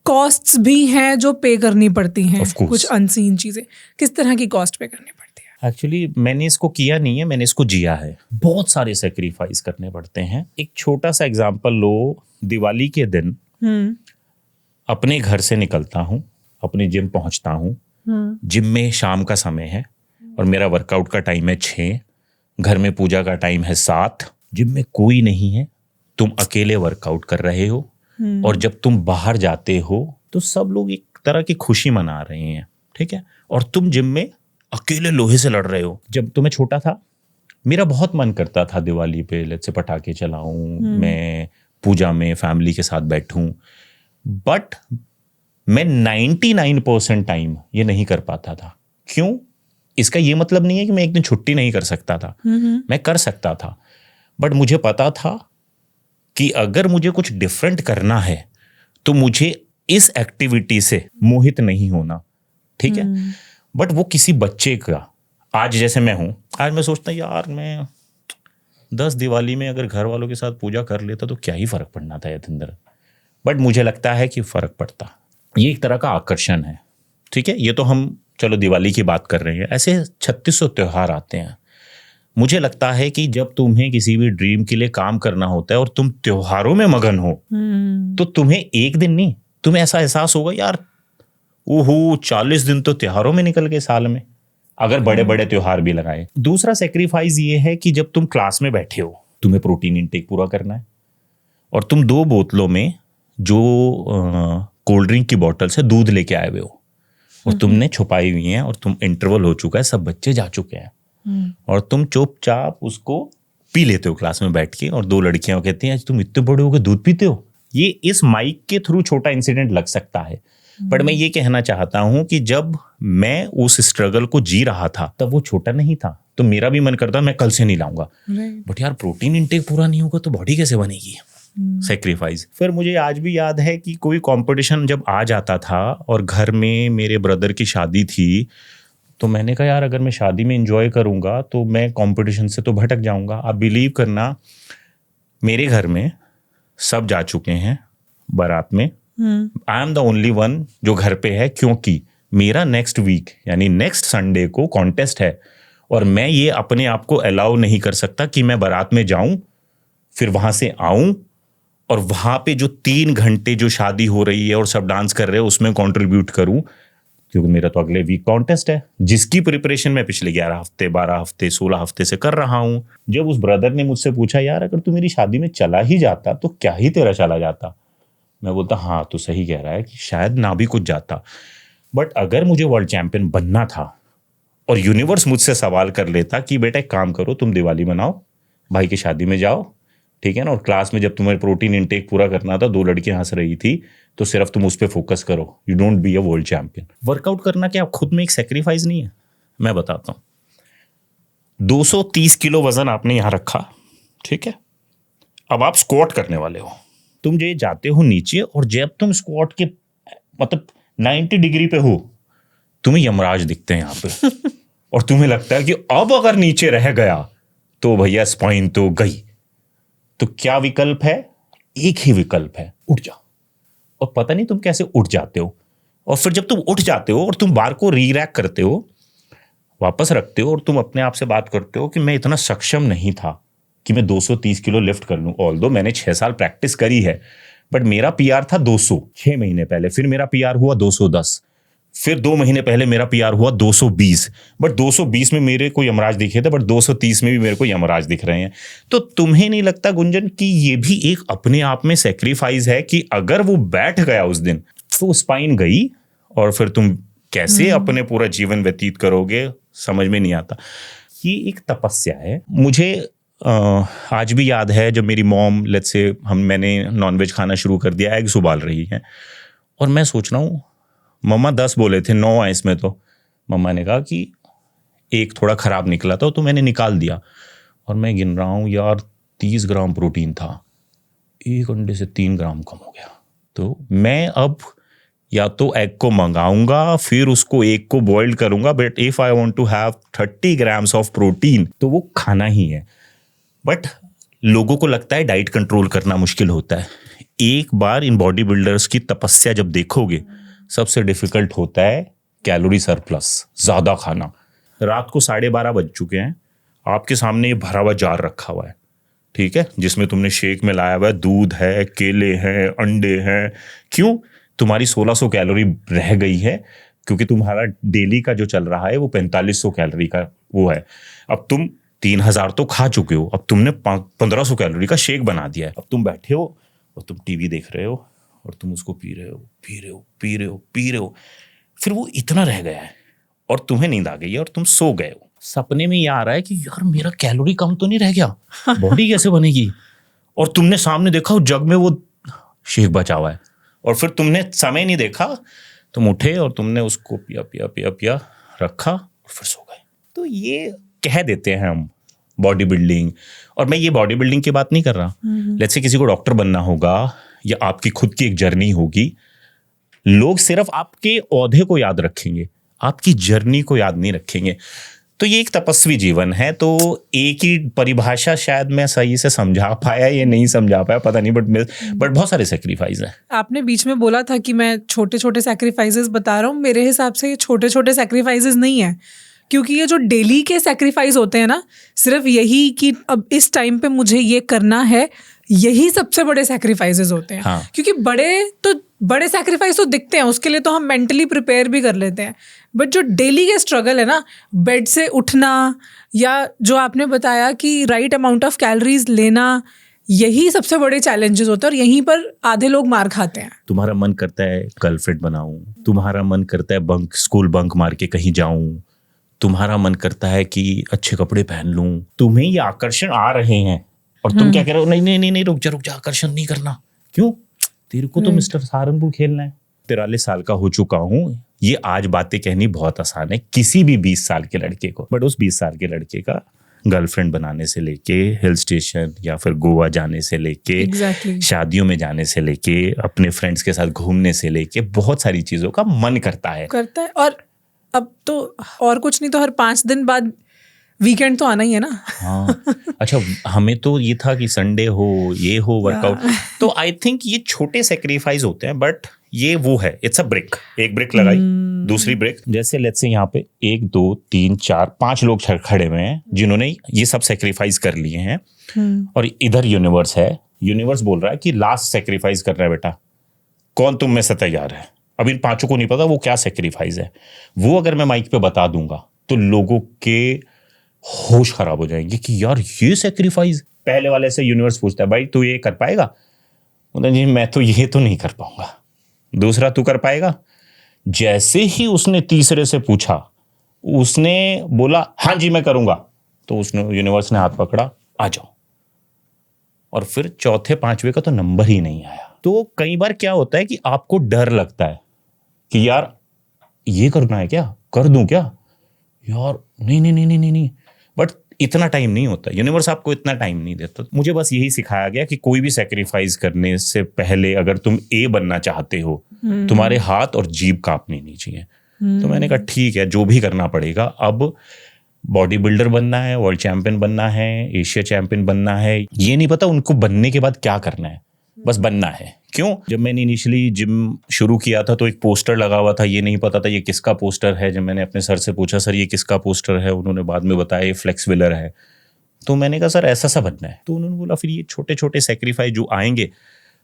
Speaker 1: कॉस्ट्स भी हैं जो पे करनी पड़ती हैं, कुछ अनसीन चीजें। किस तरह की कॉस्ट पे करनी पड़ती है?
Speaker 2: एक्चुअली मैंने इसको किया नहीं है, मैंने इसको जिया है। बहुत सारे सेक्रीफाइस करने पड़ते हैं। एक छोटा सा एग्जांपल लो, दिवाली के दिन अपने घर से निकलता हूँ, अपने जिम पहुंचता हूँ। जिम में शाम का समय है और मेरा वर्कआउट का टाइम है 6, घर में पूजा का टाइम है 7। जिम में कोई नहीं है, तुम अकेले वर्कआउट कर रहे हो, और जब तुम बाहर जाते हो तो सब लोग एक तरह की खुशी मना रहे हैं, ठीक है, और तुम जिम में अकेले लोहे से लड़ रहे हो। जब तो मैं छोटा था, मेरा बहुत मन करता था दिवाली पे लेट्स से पटाखे चलाऊं, मैं पूजा में फैमिली के साथ बैठूं, बट मैं 99% टाइम ये नहीं कर पाता था। क्यों? इसका ये मतलब नहीं है कि मैं एक दिन छुट्टी नहीं कर सकता था, मैं कर सकता था, बट मुझे पता था कि अगर मुझे कुछ डिफरेंट करना है तो मुझे इस एक्टिविटी से मोहित नहीं होना, ठीक है। बट वो किसी बच्चे का, आज जैसे मैं हूं, आज मैं सोचता यार मैं 10 दिवाली में अगर घर वालों के साथ पूजा कर लेता तो क्या ही फर्क पड़ना था यतिंदर, बट मुझे लगता है कि फर्क पड़ता। ये एक तरह का आकर्षण है, ठीक है। ये तो हम चलो दिवाली की बात कर रहे हैं, ऐसे 3600 त्योहार आते हैं। मुझे लगता है कि जब तुम्हें किसी भी ड्रीम के लिए काम करना होता है और तुम त्योहारों में मगन हो, तो तुम्हें एक दिन नहीं, तुम्हें ऐसा एहसास होगा यार ओहो 40 दिन तो त्योहारों में निकल गए साल में, अगर बड़े बड़े त्योहार भी लगाए। दूसरा सेक्रीफाइस ये है कि जब तुम क्लास में बैठे हो, तुम्हें प्रोटीन इंटेक पूरा करना है, और तुम 2 बोतलों में जो कोल्ड ड्रिंक की बोतल से दूध लेके आए हुए हो, और तुमने छुपाई हुई है, और तुम इंटरवल हो चुका है, सब बच्चे जा चुके हैं, और तुम चुपचाप उसको पी लेते हो क्लास में बैठ के, और 2 लड़कियां कहती हैं आज तुम इतने बड़े हो गए दूध पीते हो। ये इस माइक के थ्रू छोटा इंसिडेंट लग सकता है, बट मैं ये कहना चाहता हूं कि जब मैं उस स्ट्रगल को जी रहा था तब वो छोटा नहीं था, तो मेरा भी मन करता मैं कल से नहीं लाऊंगा, बट यार प्रोटीन इंटेक पूरा नहीं होगा तो बॉडी कैसे बनेगी। सेक्रीफाइस। फिर मुझे आज भी याद है कि कोई कंपटीशन जब आ जाता था और घर में मेरे ब्रदर की शादी थी, तो मैंने कहा यार अगर मैं शादी में एंजॉय करूंगा तो मैं कंपटीशन से तो भटक जाऊंगा। आप बिलीव करना, मेरे घर में सब जा चुके हैं बारात में, I am the only one जो घर पे है, क्योंकि मेरा नेक्स्ट वीक यानी नेक्स्ट संडे को कॉन्टेस्ट है, और मैं ये अपने आप को अलाउ नहीं कर सकता कि मैं बारात में जाऊं, फिर वहां से आऊं और वहां पे जो 3 घंटे जो शादी हो रही है और सब डांस कर रहे हैं उसमें कंट्रीब्यूट करूं, क्योंकि मेरा तो अगले वीक कॉन्टेस्ट है जिसकी प्रिपरेशन मैं पिछले 11 हफ्ते 12 हफ्ते 16 हफ्ते से कर रहा हूं। जब उस ब्रदर ने मुझसे पूछा यार अगर तू मेरी शादी में चला ही जाता तो क्या ही तेरा चला जाता, मैं बोलता हाँ तू सही कह रहा है कि शायद ना भी कुछ जाता, बट अगर मुझे वर्ल्ड चैंपियन बनना था और यूनिवर्स मुझसे सवाल कर लेता कि बेटा एक काम करो तुम दिवाली मनाओ, भाई की शादी में जाओ, ठीक है ना, और क्लास में जब तुम्हें प्रोटीन इंटेक पूरा करना था 2 लड़कियां हंस रही थी तो सिर्फ तुम उस पर फोकस करो, you don't be a world champion. Workout करना क्या खुद में एक सेक्रीफाइस नहीं है? मैं बताता हूं, 230 किलो वजन आपने यहां रखा, ठीक है, अब आप स्क्वाट करने वाले हो, तुम जो जाते हो नीचे और जब तुम स्क्वाट के मतलब 90 डिग्री पे हो तुम्हें यमराज दिखते हैं यहाँ पे और तुम्हें लगता है कि अब अगर नीचे रह गया तो भैया स्पाइन तो गई। तो क्या विकल्प है? एक ही विकल्प है, उठ जाओ। और पता नहीं तुम कैसे उठ जाते हो, और फिर जब तुम उठ जाते हो और तुम बार को री-रैक करते हो, वापस रखते हो और तुम अपने आप से बात करते हो कि मैं इतना सक्षम नहीं था कि मैं 230 किलो लिफ्ट कर लूं। ऑल्दो मैंने 6 साल प्रैक्टिस करी है, बट मेरा पीआर था 200 6 महीने पहले, फिर मेरा पीआर हुआ 210, फिर 2 महीने पहले मेरा पीआर हुआ 220, बट 220 में मेरे को यमराज दिखे थे, बट 230 में भी मेरे को यमराज दिख रहे हैं। तो तुम्हें नहीं लगता गुंजन कि ये भी एक अपने आप में सेक्रीफाइस है कि अगर वो बैठ गया उस दिन वो स्पाइन गई और फिर तुम कैसे अपने पूरा जीवन व्यतीत करोगे समझ में नहीं आता। ये एक तपस्या है। मुझे आज भी याद है जब मेरी मॉम लेट्स से मैंने नॉनवेज खाना शुरू कर दिया, एग्स उबाल रही हैं और मैं सोच रहा हूँ मम्मा 10 बोले थे, 9 है इसमें, तो मम्मा ने कहा कि एक थोड़ा ख़राब निकला था तो मैंने निकाल दिया और मैं गिन रहा हूँ यार 30 ग्राम प्रोटीन था, एक अंडे से 3 ग्राम कम हो गया। तो मैं अब या तो एग को मंगाऊंगा फिर उसको एग को बॉइल्ड करूंगा, but if I want to have 30 grams of protein तो वो खाना ही है। बट लोगों को लगता है डाइट कंट्रोल करना मुश्किल होता है। एक बार इन बॉडी बिल्डर्स की तपस्या जब देखोगे, सबसे डिफिकल्ट होता है कैलोरी सरप्लस, ज़्यादा खाना। रात को 12:30 बज चुके हैं, आपके सामने ये भरा हुआ जार रखा हुआ है, ठीक है, जिसमें तुमने शेक में लाया हुआ है, दूध है, केले हैं, अंडे हैं। क्यों? तुम्हारी 1600 कैलोरी रह गई है क्योंकि तुम्हारा डेली का जो चल रहा है वो 4500 कैलोरी का वो है। अब तुम 3000 तो खा चुके हो, अब तुमने 1500 कैलोरी का शेक बना दिया है। अब तुम बैठे हो और तुम टीवी देख रहे हो और तुम उसको पी रहे हो, फिर वो इतना रह गया है और तुम्हें नींद आ गई है और तुम सो गए हो। सपने में ये आ रहा है कि यार मेरा कैलोरी कम तो नहीं रह गया, बॉडी कैसे बनेगी? और तुमने सामने देखा जग में वो शेक बचा हुआ है और फिर तुमने समय नहीं देखा, तुम उठे और तुमने उसको पिया रखा और फिर सो गए। तो ये कह देते हैं हम बॉडी बिल्डिंग, और मैं ये बॉडी बिल्डिंग की बात नहीं कर रहा। लेट्स से किसी को डॉक्टर बनना होगा या आपकी खुद की एक जर्नी होगी, लोग सिर्फ आपके औहदे को याद रखेंगे, आपकी जर्नी को याद नहीं रखेंगे। तो ये एक तपस्वी जीवन है। तो एक ही परिभाषा शायद मैं सही से समझा पाया या नहीं समझा पाया पता नहीं, बट बहुत सारे सेक्रीफाइस हैं।
Speaker 1: आपने बीच में बोला था कि मैं छोटे छोटे सेक्रीफाइसेस बता रहा हूँ, मेरे हिसाब से ये छोटे छोटे सेक्रीफाइसेस नहीं है, क्योंकि ये जो डेली के सेक्रीफाइस होते हैं ना, सिर्फ यही कि अब इस टाइम पे मुझे ये करना है, यही सबसे बड़े सेक्रीफाइसेस होते हैं।
Speaker 2: हाँ।
Speaker 1: क्योंकि बड़े सेक्रीफाइस तो दिखते हैं, उसके लिए तो हम मेंटली प्रिपेयर भी कर लेते हैं, बट जो डेली के स्ट्रगल है ना, बेड से उठना या जो आपने बताया कि राइट अमाउंट ऑफ कैलोरीज लेना, यही सबसे बड़े चैलेंजेस होते हैं और यहीं पर आधे लोग मार खाते हैं।
Speaker 2: तुम्हारा मन करता है गर्लफ्रेंड बनाऊं, तुम्हारा मन करता है स्कूल बंक मार के कहीं जाऊं, तुम्हारा मन करता है कि अच्छे कपड़े पहन लूं, तुम्हें ये आकर्षण आ रहे हैं और तुम क्या कह रहे हो, नहीं रुक जा, आकर्षण नहीं करना। क्यों? तेरे को तो मिस्टर सहारनपुर खेलना है। 43 साल का हो चुका हूं, ये आज बातें कहनी बहुत आसान है किसी भी 20 साल के लड़के को, बट उस 20 साल के लड़के का गर्लफ्रेंड बनाने से लेके हिल स्टेशन या फिर गोवा जाने से लेके शादियों में जाने से लेके अपने फ्रेंड्स के साथ घूमने से लेके बहुत सारी चीजों का मन करता है।
Speaker 1: और अब तो और कुछ नहीं तो हर 5 दिन बाद वीकेंड तो आना ही है ना। हाँ,
Speaker 2: अच्छा, हमें तो ये था कि संडे हो, ये हो, वर्कआउट। तो आई थिंक ये छोटे सेक्रीफाइस होते हैं, बट ये वो है, इट्स अ ब्रिक। एक ब्रिक लगाई, दूसरी ब्रिक, जैसे लेट्स से यहाँ पे 1 2 3 4 5 लोग खड़े हुए हैं जिन्होंने ये सब सेक्रीफाइस कर लिए हैं, और इधर यूनिवर्स है। यूनिवर्स बोल रहा है कि लास्ट सेक्रीफाइस कर रहा है बेटा, कौन तुम में से तैयार है? अब इन 5 को नहीं पता वो क्या सेक्रीफाइस है। वो अगर मैं माइक पे बता दूंगा तो लोगों के होश खराब हो जाएंगे कि यार ये सेक्रीफाइस। पहले वाले से यूनिवर्स पूछता है, भाई तू ये कर पाएगा? बोलता जी मैं तो ये तो नहीं कर पाऊंगा। दूसरा, तू कर पाएगा? जैसे ही उसने तीसरे से पूछा, उसने बोला हाँ जी मैं करूंगा, तो उसने यूनिवर्स ने हाथ पकड़ा, आ जाओ। और फिर चौथे 5वें का तो नंबर ही नहीं आया। तो कई बार क्या होता है कि आपको डर लगता है कि यार ये करना है क्या, कर दूं क्या, यार नहीं, बट इतना टाइम नहीं होता। यूनिवर्स आपको इतना टाइम नहीं देता। मुझे बस यही सिखाया गया कि कोई भी सेक्रीफाइस करने से पहले अगर तुम ए बनना चाहते हो, तुम्हारे हाथ और जीभ कांपनी नहीं चाहिए। तो मैंने कहा ठीक है, जो भी करना पड़ेगा। अब बॉडी बिल्डर बनना है, वर्ल्ड चैंपियन बनना है, एशिया चैंपियन बनना है, ये नहीं पता उनको बनने के बाद क्या करना है, बस बनना है। क्यों? जब मैंने इनिशियली जिम शुरू किया था तो एक पोस्टर लगा हुआ था, ये नहीं पता था ये किसका पोस्टर है। जब मैंने अपने सर से पूछा सर ये किसका पोस्टर है, उन्होंने बाद में बताया ये फ्लेक्स व्हीलर है। तो मैंने कहा सर ऐसा सा बनना है। तो उन्होंने बोला फिर ये छोटे छोटे सेक्रीफाइस जो आएंगे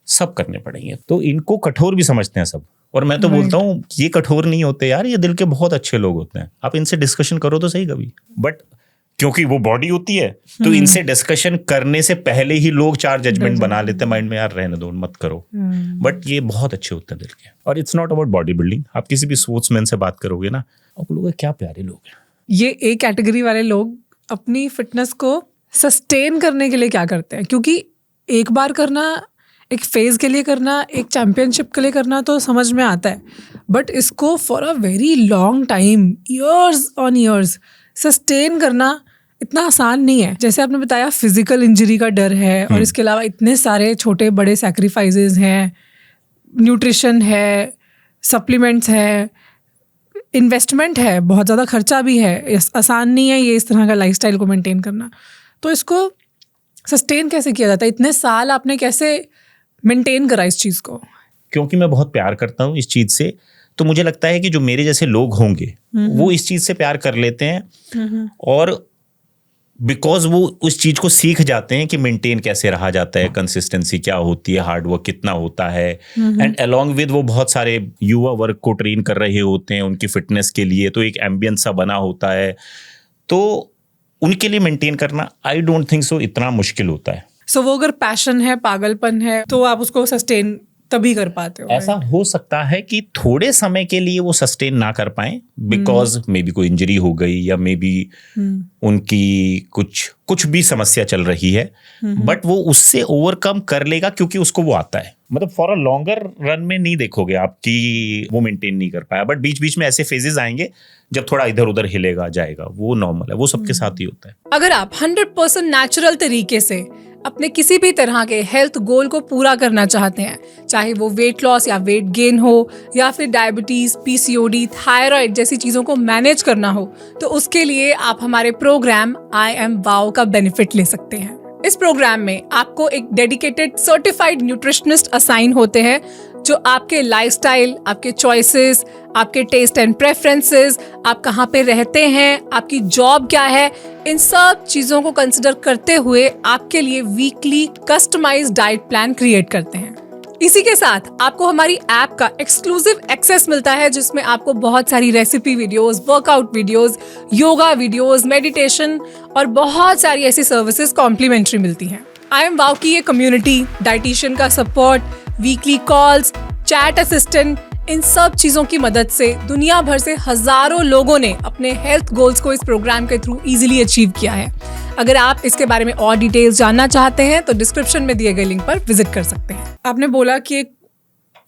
Speaker 2: सब करने पड़ेंगे। तो इनको कठोर भी समझते हैं सब, और मैं तो बोलता हूँ ये कठोर नहीं होते यार, ये दिल के बहुत अच्छे लोग होते हैं। आप इनसे डिस्कशन करो तो सही कभी। बट क्योंकि वो बॉडी होती है, तो इनसे डिस्कशन करने से पहले ही लोग 4 जजमेंट बना लेते हैं माइंड में, यार रहने दो, मत करो। बट ये बहुत अच्छे होते हैं दिल के। और it's not about body building. आप किसी भी स्पोर्ट्समैन से बात करोगे ना, आप लोग क्या प्यारे लोग हैं।
Speaker 1: ये एक कैटेगरी वाले लोग अपनी फिटनेस को सस्टेन करने के लिए क्या करते हैं, क्योंकि एक बार करना, एक फेज के लिए करना, एक चैंपियनशिप के लिए करना तो समझ में आता है, बट इसको for a very long time, years on years sustain करना इतना आसान नहीं है। जैसे आपने बताया फिजिकल इंजरी का डर है, और इसके अलावा इतने सारे छोटे बड़े सैक्रिफाइसेस हैं, न्यूट्रिशन है, सप्लीमेंट्स है, इन्वेस्टमेंट है, बहुत ज़्यादा खर्चा भी है, आसान नहीं है ये इस तरह का लाइफस्टाइल को मेंटेन करना। तो इसको सस्टेन कैसे किया जाता है? इतने साल आपने कैसे मेंटेन करा इस चीज़ को?
Speaker 2: क्योंकि मैं बहुत प्यार करता हूँ इस चीज़ से, तो मुझे लगता है कि जो मेरे जैसे लोग होंगे वो इस चीज़ से प्यार कर लेते हैं, और बिकॉज वो उस चीज़ को सीख जाते हैं कि मेंटेन कैसे रहा जाता है, कंसिस्टेंसी क्या होती है, हार्डवर्क कितना होता है, एंड अलॉन्ग विद वो बहुत सारे युवा वर्ग को ट्रेन कर रहे होते हैं उनकी फिटनेस के लिए, तो एक एम्बियंस सा बना होता है, तो उनके लिए मेंटेन करना आई डोंट थिंक सो इतना मुश्किल होता है।
Speaker 1: सो वो अगर पैशन है, पागलपन है, तो आप उसको सस्टेन तभी कर पाते हो।
Speaker 2: ऐसा हो सकता है कि थोड़े समय के लिए वो सस्टेन ना कर पाए, बिकॉज मे बी कोई इंजरी हो गई, या मे बी उनकी कुछ भी समस्या चल रही है, बट वो उससे ओवरकम कर लेगा क्योंकि उसको वो आता है। मतलब फॉर अ लॉन्गर रन में नहीं देखोगे आप कि वो मेंटेन नहीं कर पाया, बट बीच बीच में ऐसे फेजेस आएंगे जब थोड़ा इधर उधर हिलेगा जाएगा, वो नॉर्मल है, वो सबके साथ ही होता है।
Speaker 1: अगर आप 100% नेचुरल तरीके से अपने किसी भी तरह के हेल्थ गोल को पूरा करना चाहते हैं, चाहे वो वेट लॉस या वेट गेन हो, या फिर डायबिटीज, पीसीओडी, थायराइड जैसी चीजों को मैनेज करना हो, तो उसके लिए आप हमारे प्रोग्राम आई एम वाओ का बेनिफिट ले सकते हैं। इस प्रोग्राम में आपको एक डेडिकेटेड सर्टिफाइड न्यूट्रिशनिस्ट असाइन होते हैं, जो आपके लाइफस्टाइल, आपके चॉइसेस, आपके टेस्ट एंड प्रेफरेंसेस, आप कहाँ पे रहते हैं, आपकी जॉब क्या है, इन सब चीज़ों को कंसिडर करते हुए आपके लिए weekly customised diet plan create करते हैं। इसी के साथ आपको हमारी ऐप का एक्सक्लूसिव एक्सेस मिलता है, जिसमें आपको बहुत सारी recipe videos, workout videos, yoga videos, meditation और बहुत सारी ऐसी सर्विसेज कॉम्प्लीमेंट्री मिलती हैं। आई एम वाओ की ये कम्युनिटी, डाइटिशियन का support, weekly calls, chat assistant, इन सब चीजों की मदद से दुनिया भर से हजारों लोगों ने अपने हेल्थ गोल्स को इस प्रोग्राम के थ्रू इजीली अचीव किया है। अगर आप इसके बारे में और डिटेल्स जानना चाहते हैं तो डिस्क्रिप्शन में दिए गए लिंक पर विजिट कर सकते हैं। आपने बोला कि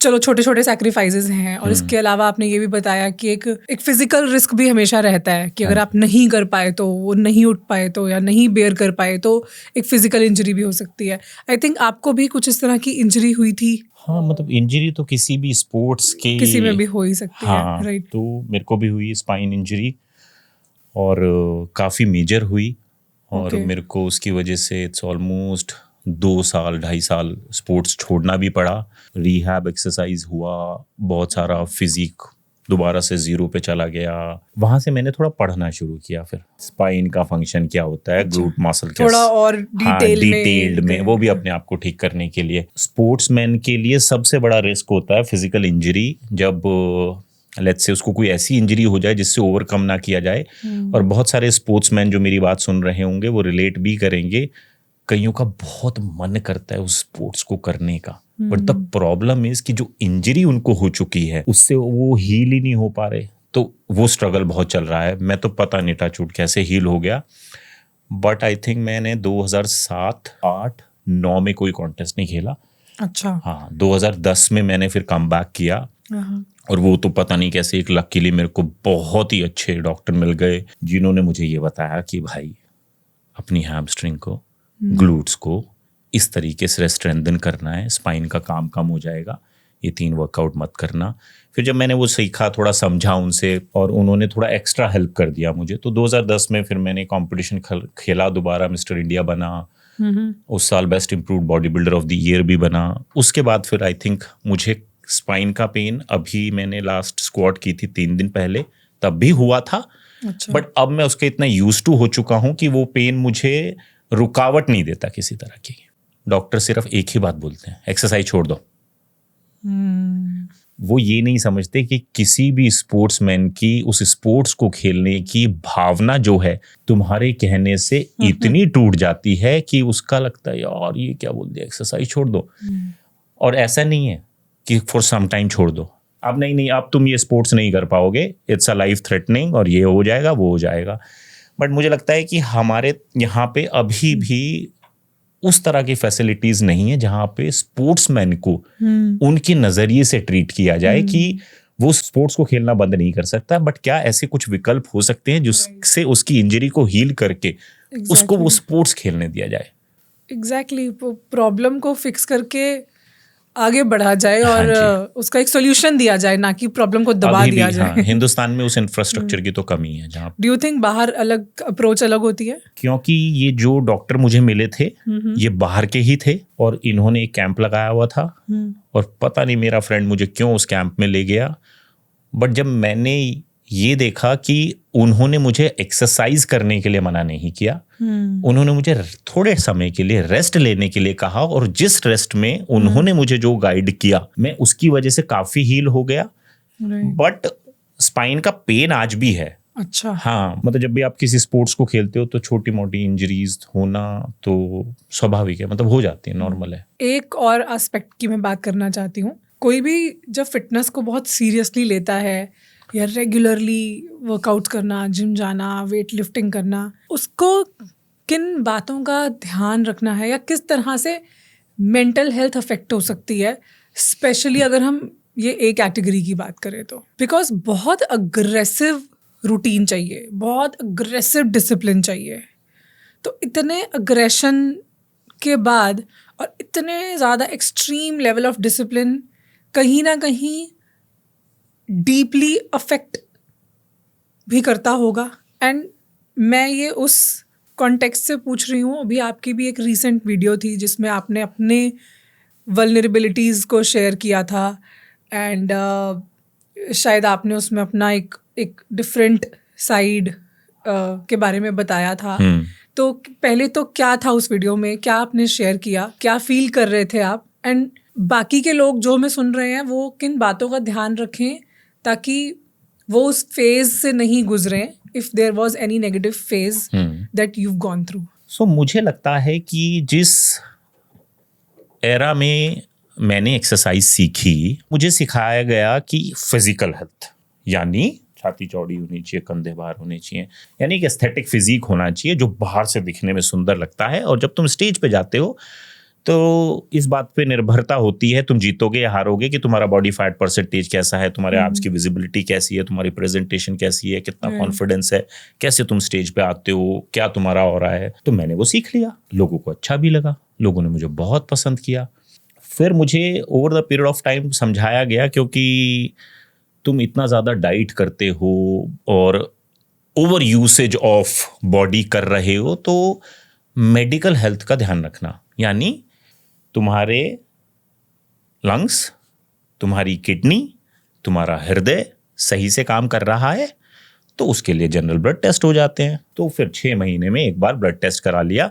Speaker 1: चलो छोटे छोटे सैक्रिफाइसेस हैं, और इसके अलावा आपने ये भी बताया कि एक फिजिकल रिस्क भी हमेशा रहता है कि अगर आप नहीं कर पाए तो, वो नहीं उठ पाए तो, या नहीं बेयर कर पाए तो एक फिजिकल इंजरी भी हो सकती है। आई थिंक आपको भी कुछ इस तरह की इंजरी हुई थी।
Speaker 2: हाँ, मतलब इंजरी तो किसी भी स्पोर्ट्स के
Speaker 1: किसी में भी हो ही सकती है, राइट?
Speaker 2: तो मेरे को भी हुई स्पाइन इंजरी, और काफ़ी मेजर हुई, और मेरे को उसकी वजह से इट्स ऑलमोस्ट 2-2.5 साल स्पोर्ट्स छोड़ना भी पड़ा। रिहैब एक्सरसाइज हुआ, बहुत सारा फिजिक दोबारा से 0 पे चला गया। वहां से मैंने थोड़ा पढ़ना शुरू किया, फिर स्पाइन का फंक्शन क्या होता है, ग्लूट मसल
Speaker 1: थोड़ा और
Speaker 2: डिटेल्ड में वो भी अपने आप को ठीक करने के लिए। स्पोर्ट्समैन के लिए सबसे बड़ा रिस्क होता है फिजिकल इंजरी, जब लेट्स से उसको कोई ऐसी इंजरी हो जाए जिससे ओवरकम ना किया जाए। और बहुत सारे स्पोर्ट्समैन जो मेरी बात सुन रहे होंगे वो रिलेट भी करेंगे, कईयों का बहुत मन करता है उस स्पोर्ट्स को करने का, बट द प्रॉब्लम इज कि जो इंजरी उनको हो चुकी है उससे वो हील ही नहीं हो पा रहे, तो वो स्ट्रगल बहुत चल रहा है। मैं तो पता नहीं टचवुड कैसे हील हो गया, बट आई थिंक मैंने 2007, 8, 9 में कोई कॉन्टेस्ट नहीं खेला।
Speaker 1: अच्छा।
Speaker 2: हाँ, 2010 में मैंने फिर कम बैक किया, और वो तो पता नहीं कैसे एक लकीली मेरे को बहुत ही अच्छे डॉक्टर मिल गए जिन्होंने मुझे ये बताया कि भाई अपनी हैमस्ट्रिंग को, ग्लूट्स को इस तरीके से स्ट्रेंथन करना है, स्पाइन का काम कम हो जाएगा, ये 3 वर्कआउट मत करना। फिर जब मैंने वो सीखा, थोड़ा समझा उनसे, और उन्होंने थोड़ा एक्स्ट्रा हेल्प कर दिया मुझे, तो 2010 में फिर मैंने कंपटीशन खेला, दोबारा मिस्टर इंडिया बना, उस साल best improved body builder of the year भी बना। उसके बाद फिर आई थिंक मुझे स्पाइन का पेन, अभी मैंने लास्ट स्क्वाट की थी 3 दिन पहले, तब भी हुआ था।
Speaker 1: अच्छा।
Speaker 2: बट अब मैं उसके इतना यूज्ड टू हो चुका हूँ कि वो पेन मुझे रुकावट नहीं देता किसी तरह की। डॉक्टर सिर्फ एक ही बात बोलते हैं, एक्सरसाइज छोड़ दो। वो ये नहीं समझते कि किसी भी स्पोर्ट्समैन की उस स्पोर्ट्स को खेलने की भावना जो है तुम्हारे कहने से इतनी टूट जाती है कि उसका लगता है यार ये क्या बोल दिया, एक्सरसाइज छोड़ दो। और ऐसा नहीं है कि फॉर सम टाइम छोड़ दो, अब नहीं अब तुम ये स्पोर्ट्स नहीं कर पाओगे, इट्स अ लाइफ थ्रेटनिंग और ये हो जाएगा वो हो जाएगा। बट मुझे लगता है कि हमारे यहाँ पे अभी भी उस तरह की फैसिलिटीज नहीं है जहाँ पे स्पोर्ट्समैन को उनके नजरिए से ट्रीट किया जाए कि वो स्पोर्ट्स को खेलना बंद नहीं कर सकता, बट क्या ऐसे कुछ विकल्प हो सकते हैं जिससे उसकी इंजरी को हील करके उसको वो स्पोर्ट्स खेलने दिया जाए।
Speaker 1: एग्जैक्टली प्रॉब्लम को फिक्स करके आगे बढ़ा जाए और उसका एक सॉल्यूशन दिया जाए, ना कि प्रॉब्लम को दबा दिया जाए।
Speaker 2: हाँ, हिंदुस्तान में उस इंफ्रास्ट्रक्चर की तो कमी है जहाँ।
Speaker 1: डू यू थिंक बाहर अलग अप्रोच अलग होती है?
Speaker 2: क्योंकि ये जो डॉक्टर मुझे मिले थे ये बाहर के ही थे और इन्होंने एक कैंप लगाया हुआ था और पता नहीं मेरा फ्रेंड मुझे क्यों उस कैंप में ले गया। बट जब मैंने ये देखा कि उन्होंने मुझे एक्सरसाइज करने के लिए मना नहीं किया, उन्होंने मुझे थोड़े समय के लिए रेस्ट लेने के लिए कहा और जिस रेस्ट में उन्होंने मुझे जो गाइड किया मैं उसकी वजह से काफी हील हो गया। बट स्पाइन का पेन आज भी है।
Speaker 1: अच्छा।
Speaker 2: हाँ, मतलब जब भी आप किसी स्पोर्ट्स को खेलते हो तो छोटी मोटी इंजरीज होना तो स्वाभाविक है, मतलब हो जाती है, नॉर्मल है।
Speaker 1: एक और एस्पेक्ट की मैं बात करना चाहती हूँ। कोई भी जब फिटनेस को बहुत सीरियसली लेता है या रेगुलरली वर्कआउट करना, जिम जाना, वेट लिफ्टिंग करना, उसको किन बातों का ध्यान रखना है या किस तरह से मेंटल हेल्थ अफेक्ट हो सकती है, स्पेशली अगर हम ये एक कैटेगरी की बात करें तो? बिकॉज बहुत अग्रेसिव रूटीन चाहिए, बहुत अग्रेसिव डिसिप्लिन चाहिए। तो इतने अग्रेशन के बाद और इतने ज़्यादा एक्सट्रीम लेवल ऑफ डिसिप्लिन कहीं ना कहीं डीपली अफेक्ट भी करता होगा। एंड मैं ये उस कॉन्टेक्स्ट से पूछ रही हूँ, अभी आपकी भी एक रीसेंट वीडियो थी जिसमें आपने अपने वल्नरेबिलिटीज़ को शेयर किया था एंड शायद आपने उसमें अपना एक डिफरेंट साइड के बारे में बताया था। तो पहले तो क्या था उस वीडियो में, क्या आपने शेयर किया, क्या फील कर रहे थे आप, एंड बाकी के लोग जो हमें सुन रहे हैं वो किन बातों का ध्यान रखें ताकि वो उस फेज से नहीं गुजरे, if there was any negative phase that you gone through.
Speaker 2: So मुझे लगता है कि जिस एरा में मैंने एक्सरसाइज सीखी, मुझे सिखाया गया कि फिजिकल हेल्थ यानी छाती चौड़ी होनी चाहिए, कंधे बाहर होने चाहिए, यानी एक एस्थेटिक फिजिक होना चाहिए जो बाहर से दिखने में सुंदर लगता है। और जब तुम स्टेज पे जाते हो तो इस बात पे निर्भरता होती है तुम जीतोगे या हारोगे कि तुम्हारा बॉडी फैट परसेंटेज कैसा है, तुम्हारे एब्स की विजिबिलिटी कैसी है, तुम्हारी प्रेजेंटेशन कैसी है, कितना कॉन्फिडेंस है, कैसे तुम स्टेज पे आते हो, क्या तुम्हारा हो रहा है। तो मैंने वो सीख लिया, लोगों को अच्छा भी लगा, लोगों ने मुझे बहुत पसंद किया। फिर मुझे over the period of time समझाया गया क्योंकि तुम इतना ज़्यादा डाइट करते हो और ओवर यूसेज ऑफ बॉडी कर रहे हो तो मेडिकल हेल्थ का ध्यान रखना, यानी तुम्हारे लंग्स, तुम्हारी किडनी, तुम्हारा हृदय सही से काम कर रहा है तो उसके लिए जनरल ब्लड टेस्ट हो जाते हैं। तो फिर 6 महीने में एक बार ब्लड टेस्ट करा लिया,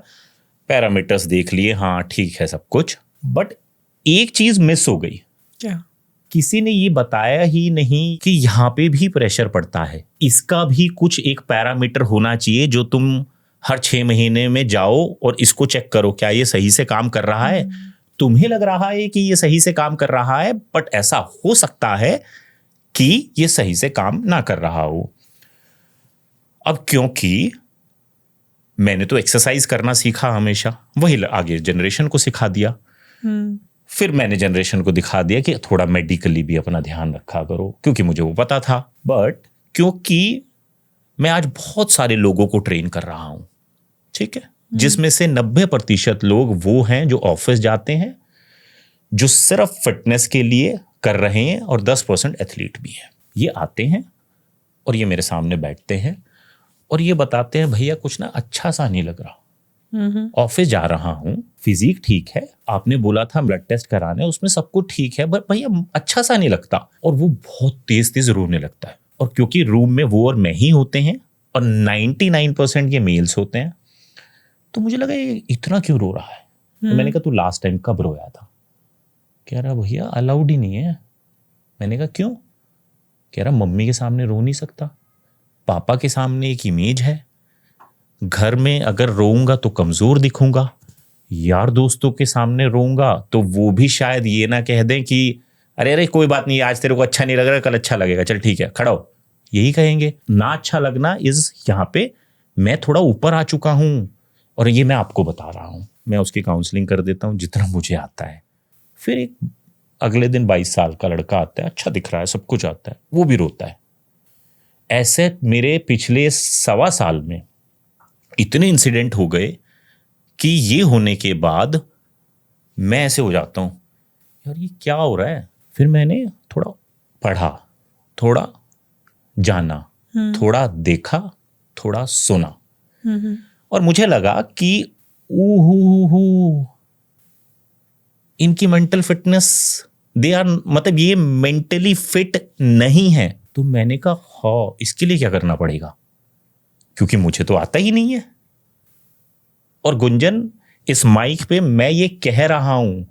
Speaker 2: पैरामीटर्स देख लिए, हाँ ठीक है सब कुछ। बट एक चीज मिस हो गई,
Speaker 1: क्या?
Speaker 2: किसी ने ये बताया ही नहीं कि यहाँ पे भी प्रेशर पड़ता है, इसका भी कुछ एक पैरामीटर होना चाहिए जो तुम हर 6 महीने में जाओ और इसको चेक करो क्या ये सही से काम कर रहा है। तुम्हें लग रहा है कि ये सही से काम कर रहा है, बट ऐसा हो सकता है कि ये सही से काम ना कर रहा हो। अब क्योंकि मैंने तो एक्सरसाइज करना सीखा हमेशा, वही आगे जनरेशन को सिखा दिया। फिर मैंने जनरेशन को दिखा दिया कि थोड़ा मेडिकली भी अपना ध्यान रखा करो, क्योंकि मुझे वो पता था। बट क्योंकि मैं आज बहुत सारे लोगों को ट्रेन कर रहा हूं, ठीक है, जिसमें से 90% लोग वो हैं जो ऑफिस जाते हैं, जो सिर्फ फिटनेस के लिए कर रहे हैं, और 10% एथलीट भी हैं। ये आते हैं और ये मेरे सामने बैठते हैं और ये बताते हैं भैया कुछ ना अच्छा सा नहीं लग रहा, ऑफिस जा रहा हूं, फिजिक ठीक है, आपने बोला था ब्लड टेस्ट कराने, उसमें सब कुछ ठीक है, बट भैया अच्छा सा नहीं लगता। और वो बहुत तेज तेज रोने लगता है, और क्योंकि रूम में वो और मैं ही होते हैं और 99% ये मेल्स होते हैं, तो मुझे लगा ये इतना क्यों रो रहा है। तो मैंने कहा तू लास्ट टाइम कब रोया था? कह रहा भैया अलाउड ही नहीं है, मैंने कहा क्यों? कह रहा मम्मी के सामने रो नहीं सकता, पापा के सामने एक इमेज है, घर में अगर रोऊंगा तो कमजोर दिखूंगा, यार दोस्तों के सामने रोऊंगा तो वो भी शायद ये ना कह दें कि अरे अरे कोई बात नहीं, आज तेरे को अच्छा नहीं लग रहा, कल अच्छा लगेगा, चल ठीक है खड़ा हो, यही कहेंगे ना। अच्छा लगना इज यहाँ पे मैं थोड़ा ऊपर आ चुका हूं और ये मैं आपको बता रहा हूं। मैं उसकी काउंसलिंग कर देता हूं जितना मुझे आता है। फिर एक अगले दिन 22 साल का लड़का आता है, अच्छा दिख रहा है, सब कुछ आता है, वो भी रोता है। ऐसे मेरे पिछले 1.25 साल में इतने इंसिडेंट हो गए कि ये होने के बाद मैं ऐसे हो जाता हूं, यार ये क्या हो रहा है। फिर मैंने थोड़ा पढ़ा, थोड़ा जाना, थोड़ा देखा, थोड़ा सुना, और मुझे लगा कि इनकी मेंटल फिटनेस दे आर, मतलब ये मेंटली फिट नहीं है। तो मैंने कहा हाँ, इसके लिए क्या करना पड़ेगा, क्योंकि मुझे तो आता ही नहीं है। और गुंजन, इस माइक पे मैं ये कह रहा हूं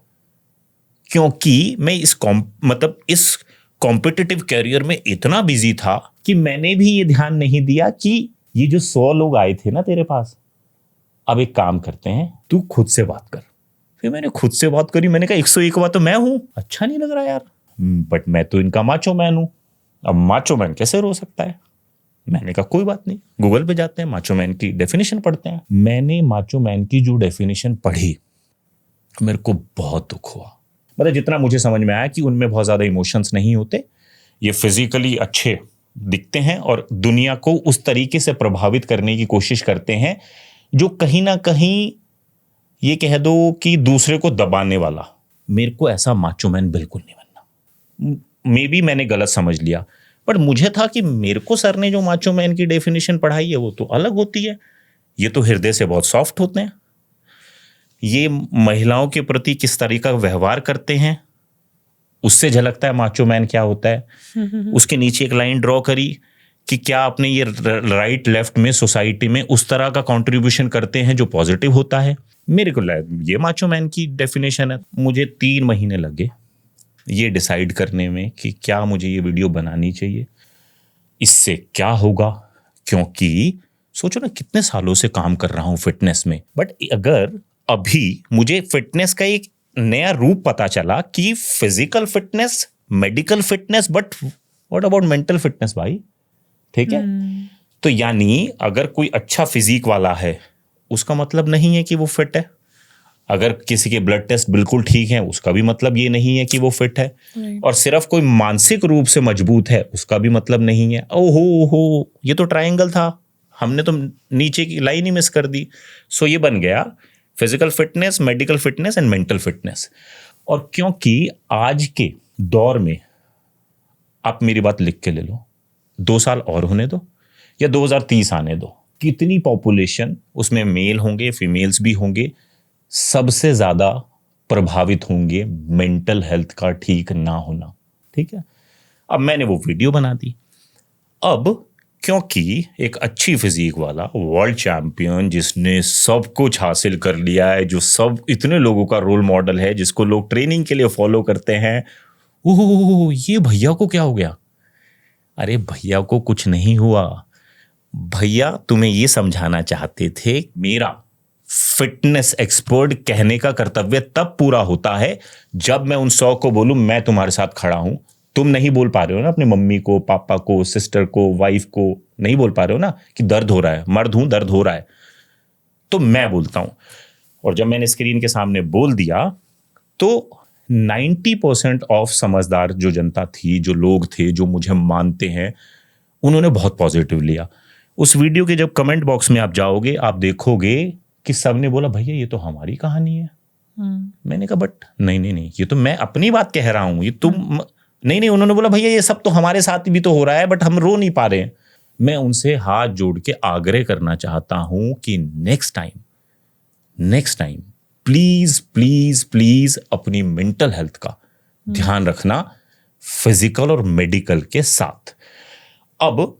Speaker 2: क्योंकि मैं इस कॉम्पिटिटिव कैरियर में इतना बिजी था कि मैंने भी ये ध्यान नहीं दिया कि ये जो 100 लोग आए थे ना तेरे पास, अब एक काम करते हैं, तू खुद से बात कर। फिर मैंने खुद से बात करी, मैंने कहा 101 बात तो मैं हूं, अच्छा नहीं लग रहा यार, बट मैं तो इनका माचो मैन हूं, अब माचो मैन कैसे रो सकता है। मैंने कहा कोई बात नहीं, गूगल पे जाते हैं, माचो मैन की डेफिनेशन पढ़ते हैं। मैंने माचो मैन की जो डेफिनेशन पढ़ी, मेरे को बहुत दुख हुआ। मतलब जितना मुझे समझ में आया कि उनमें बहुत ज्यादा इमोशंस नहीं होते, ये फिजिकली अच्छे दिखते हैं और दुनिया को उस तरीके से प्रभावित करने की कोशिश करते हैं जो कहीं ना कहीं ये कह दो कि दूसरे को दबाने वाला। मेरे को ऐसा माचो मैन बिल्कुल नहीं बनना। मे बी मैंने गलत समझ लिया, बट मुझे था कि मेरे को सर ने जो माचो मैन की डेफिनेशन पढ़ाई है वो तो अलग होती है, ये तो हृदय से बहुत सॉफ्ट होते हैं, ये महिलाओं के प्रति किस तरीका का व्यवहार करते हैं उससे झलकता है माचो मैन क्या होता है। उसके नीचे एक लाइन ड्रॉ करी कि क्या अपने ये राइट लेफ्ट में सोसाइटी में उस तरह का कंट्रीब्यूशन करते हैं जो पॉजिटिव होता है। मेरे को ये माचो मैन की डेफिनेशन है। मुझे 3 महीने लगे ये डिसाइड करने में कि क्या मुझे ये वीडियो बनानी चाहिए, इससे क्या होगा, क्योंकि सोचो ना कितने सालों से काम कर रहा हूं फिटनेस में, बट अगर अभी मुझे फिटनेस का एक नया रूप पता चला कि physical fitness, medical fitness, but what about mental fitness भाई, ठीक है। तो यानी अगर कोई अच्छा फिजिक वाला है उसका मतलब नहीं है कि वो फिट है, अगर किसी के ब्लड टेस्ट बिल्कुल ठीक है उसका भी मतलब ये नहीं है कि वो फिट है, और सिर्फ कोई मानसिक रूप से मजबूत है उसका भी मतलब नहीं है। ओहो, ये तो ट्रायंगल था, हमने तो नीचे की लाइन ही मिस कर दी। सो ये बन गया physical fitness, medical fitness and mental fitness. और क्योंकि आज के दौर में, आप मेरी बात लिख के ले लो, 2 साल और होने दो या 2030 आने दो, कितनी पॉपुलेशन उसमें मेल होंगे, फीमेल्स भी होंगे, सबसे ज्यादा प्रभावित होंगे मेंटल हेल्थ का ठीक ना होना, ठीक है। अब मैंने वो वीडियो बना दी। अब क्योंकि एक अच्छी फिजिक वाला वर्ल्ड चैंपियन जिसने सब कुछ हासिल कर लिया है, जो सब इतने लोगों का रोल मॉडल है, जिसको लोग ट्रेनिंग के लिए फॉलो करते हैं, ओह ये भैया को क्या हो गया। अरे भैया को कुछ नहीं हुआ, भैया तुम्हें ये समझाना चाहते थे मेरा फिटनेस एक्सपर्ट कहने का कर्तव्य तब पूरा होता है जब मैं उन 100 को बोलूं मैं तुम्हारे साथ खड़ा हूं। तुम नहीं बोल पा रहे हो ना अपनी मम्मी को, पापा को, सिस्टर को, वाइफ को, नहीं बोल पा रहे हो ना कि दर्द हो रहा है, मर्द हूं दर्द हो रहा है, तो मैं बोलता हूं। और जब मैंने स्क्रीन के सामने बोल दिया तो 90% ऑफ समझदार जो जनता थी, जो लोग थे, जो मुझे मानते हैं, उन्होंने बहुत पॉजिटिव लिया। उस वीडियो के जब कमेंट बॉक्स में आप जाओगे, आप देखोगे कि सबने बोला भैया ये तो हमारी कहानी है। मैंने कहा बट नहीं, ये तो मैं अपनी बात कह रहा हूं, ये तुम नहीं। उन्होंने बोला भैया ये सब तो हमारे साथ भी तो हो रहा है, बट हम रो नहीं पा रहे हैं। मैं उनसे हाथ जोड़ के आग्रह करना चाहता हूं कि next time please please please अपनी मेंटल हेल्थ का ध्यान रखना फिजिकल और मेडिकल के साथ। अब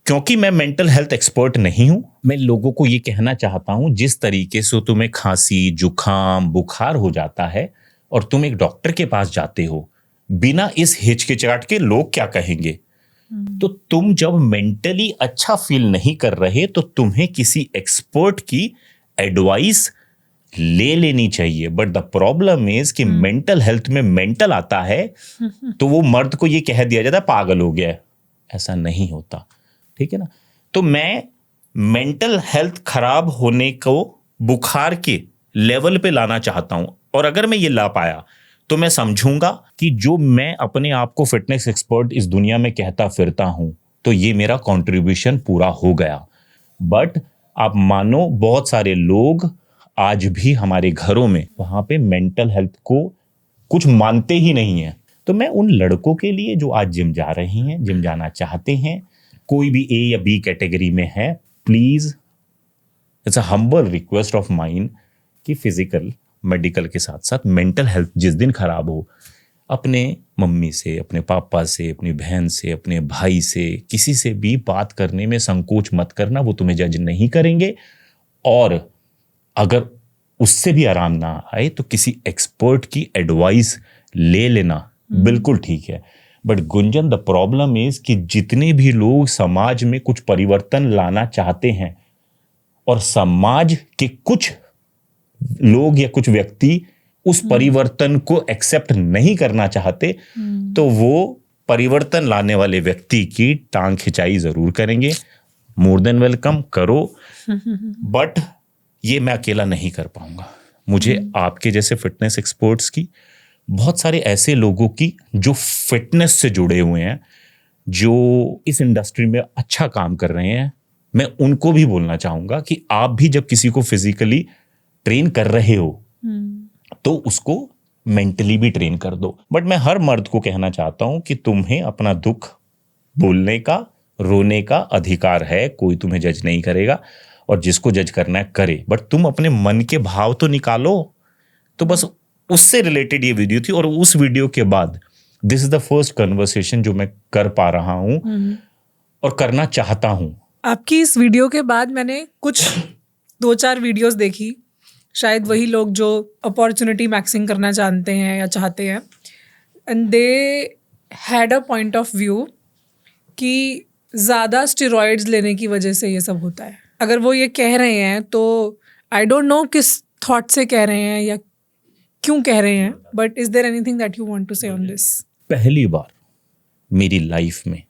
Speaker 2: क्योंकि मैं मेंटल हेल्थ एक्सपर्ट नहीं हूं, मैं लोगों को ये कहना चाहता हूं जिस तरीके से तुम्हें खांसी, जुकाम, बुखार हो जाता है और तुम एक डॉक्टर के पास जाते हो बिना इस हिचकिचाहट के लोग क्या कहेंगे। तो तुम जब मेंटली अच्छा फील नहीं कर रहे तो तुम्हें किसी एक्सपर्ट की एडवाइस ले लेनी चाहिए। बट द प्रॉब्लम इज कि मेंटल हेल्थ में मेंटल आता है तो वो मर्द को ये कह दिया जाता है पागल हो गया है। ऐसा नहीं होता, ठीक है ना। तो मैं मेंटल हेल्थ खराब होने को बुखार के लेवल पे लाना चाहता हूं, और अगर मैं ये ला पाया तो मैं समझूंगा कि जो मैं अपने आप को फिटनेस एक्सपर्ट इस दुनिया में कहता फिरता हूं तो ये मेरा कंट्रीब्यूशन पूरा हो गया। बट आप मानो बहुत सारे लोग आज भी हमारे घरों में वहां पे मेंटल हेल्थ को कुछ मानते ही नहीं है। तो मैं उन लड़कों के लिए जो आज जिम जा रहे हैं, जिम जाना चाहते हैं, कोई भी ए या बी कैटेगरी में है, please it's a humble request of mine कि फिजिकल मेडिकल के साथ साथ मेंटल हेल्थ जिस दिन खराब हो, अपने मम्मी से, अपने पापा से, अपनी बहन से, अपने भाई से, किसी से भी बात करने में संकोच मत करना। वो तुम्हें जज नहीं करेंगे, और अगर उससे भी आराम ना आए तो किसी एक्सपर्ट की एडवाइस ले लेना बिल्कुल ठीक है। But Gunjan, the problem is कि जितने भी लोग समाज में कुछ परिवर्तन लाना चाहते हैं और समाज के कुछ लोग या कुछ व्यक्ति उस परिवर्तन को एक्सेप्ट नहीं करना चाहते, तो वो परिवर्तन लाने वाले व्यक्ति की टांग खिंचाई जरूर करेंगे। मोर देन वेलकम करो, बट ये मैं अकेला नहीं कर पाऊंगा। मुझे आपके जैसे फिटनेस एक्सपर्ट्स की, बहुत सारे ऐसे लोगों की जो फिटनेस से जुड़े हुए हैं, जो इस इंडस्ट्री में अच्छा काम कर रहे हैं, मैं उनको भी बोलना चाहूंगा कि आप भी जब किसी को फिजिकली ट्रेन कर रहे हो तो उसको मेंटली भी ट्रेन कर दो। बट मैं हर मर्द को कहना चाहता हूं कि तुम्हें अपना दुख बोलने का, रोने का अधिकार है। कोई तुम्हें जज नहीं करेगा, और जिसको जज करना है करे, बट तुम अपने मन के भाव तो निकालो। तो बस उससे रिलेटेड ये वीडियो थी, और उस वीडियो के बाद this is the first conversation जो मैं कर पा रहा हूं और करना चाहता हूं।
Speaker 1: आपकी इस वीडियो के बाद मैंने कुछ 2-4 वीडियोस देखी, शायद वही लोग जो अपॉर्चुनिटी मैक्सिंग करना जानते हैं या चाहते हैं, and they had a point of view कि ज़्यादा स्टेरॉइड्स लेने की वजह से ये सब होता है। अगर वो ये कह रहे हैं तो आई डोंट नो किस थॉट से कह रहे हैं या क्यों कह रहे हैं, but is there anything that you want to say on this?
Speaker 2: पहली बार मेरी लाइफ में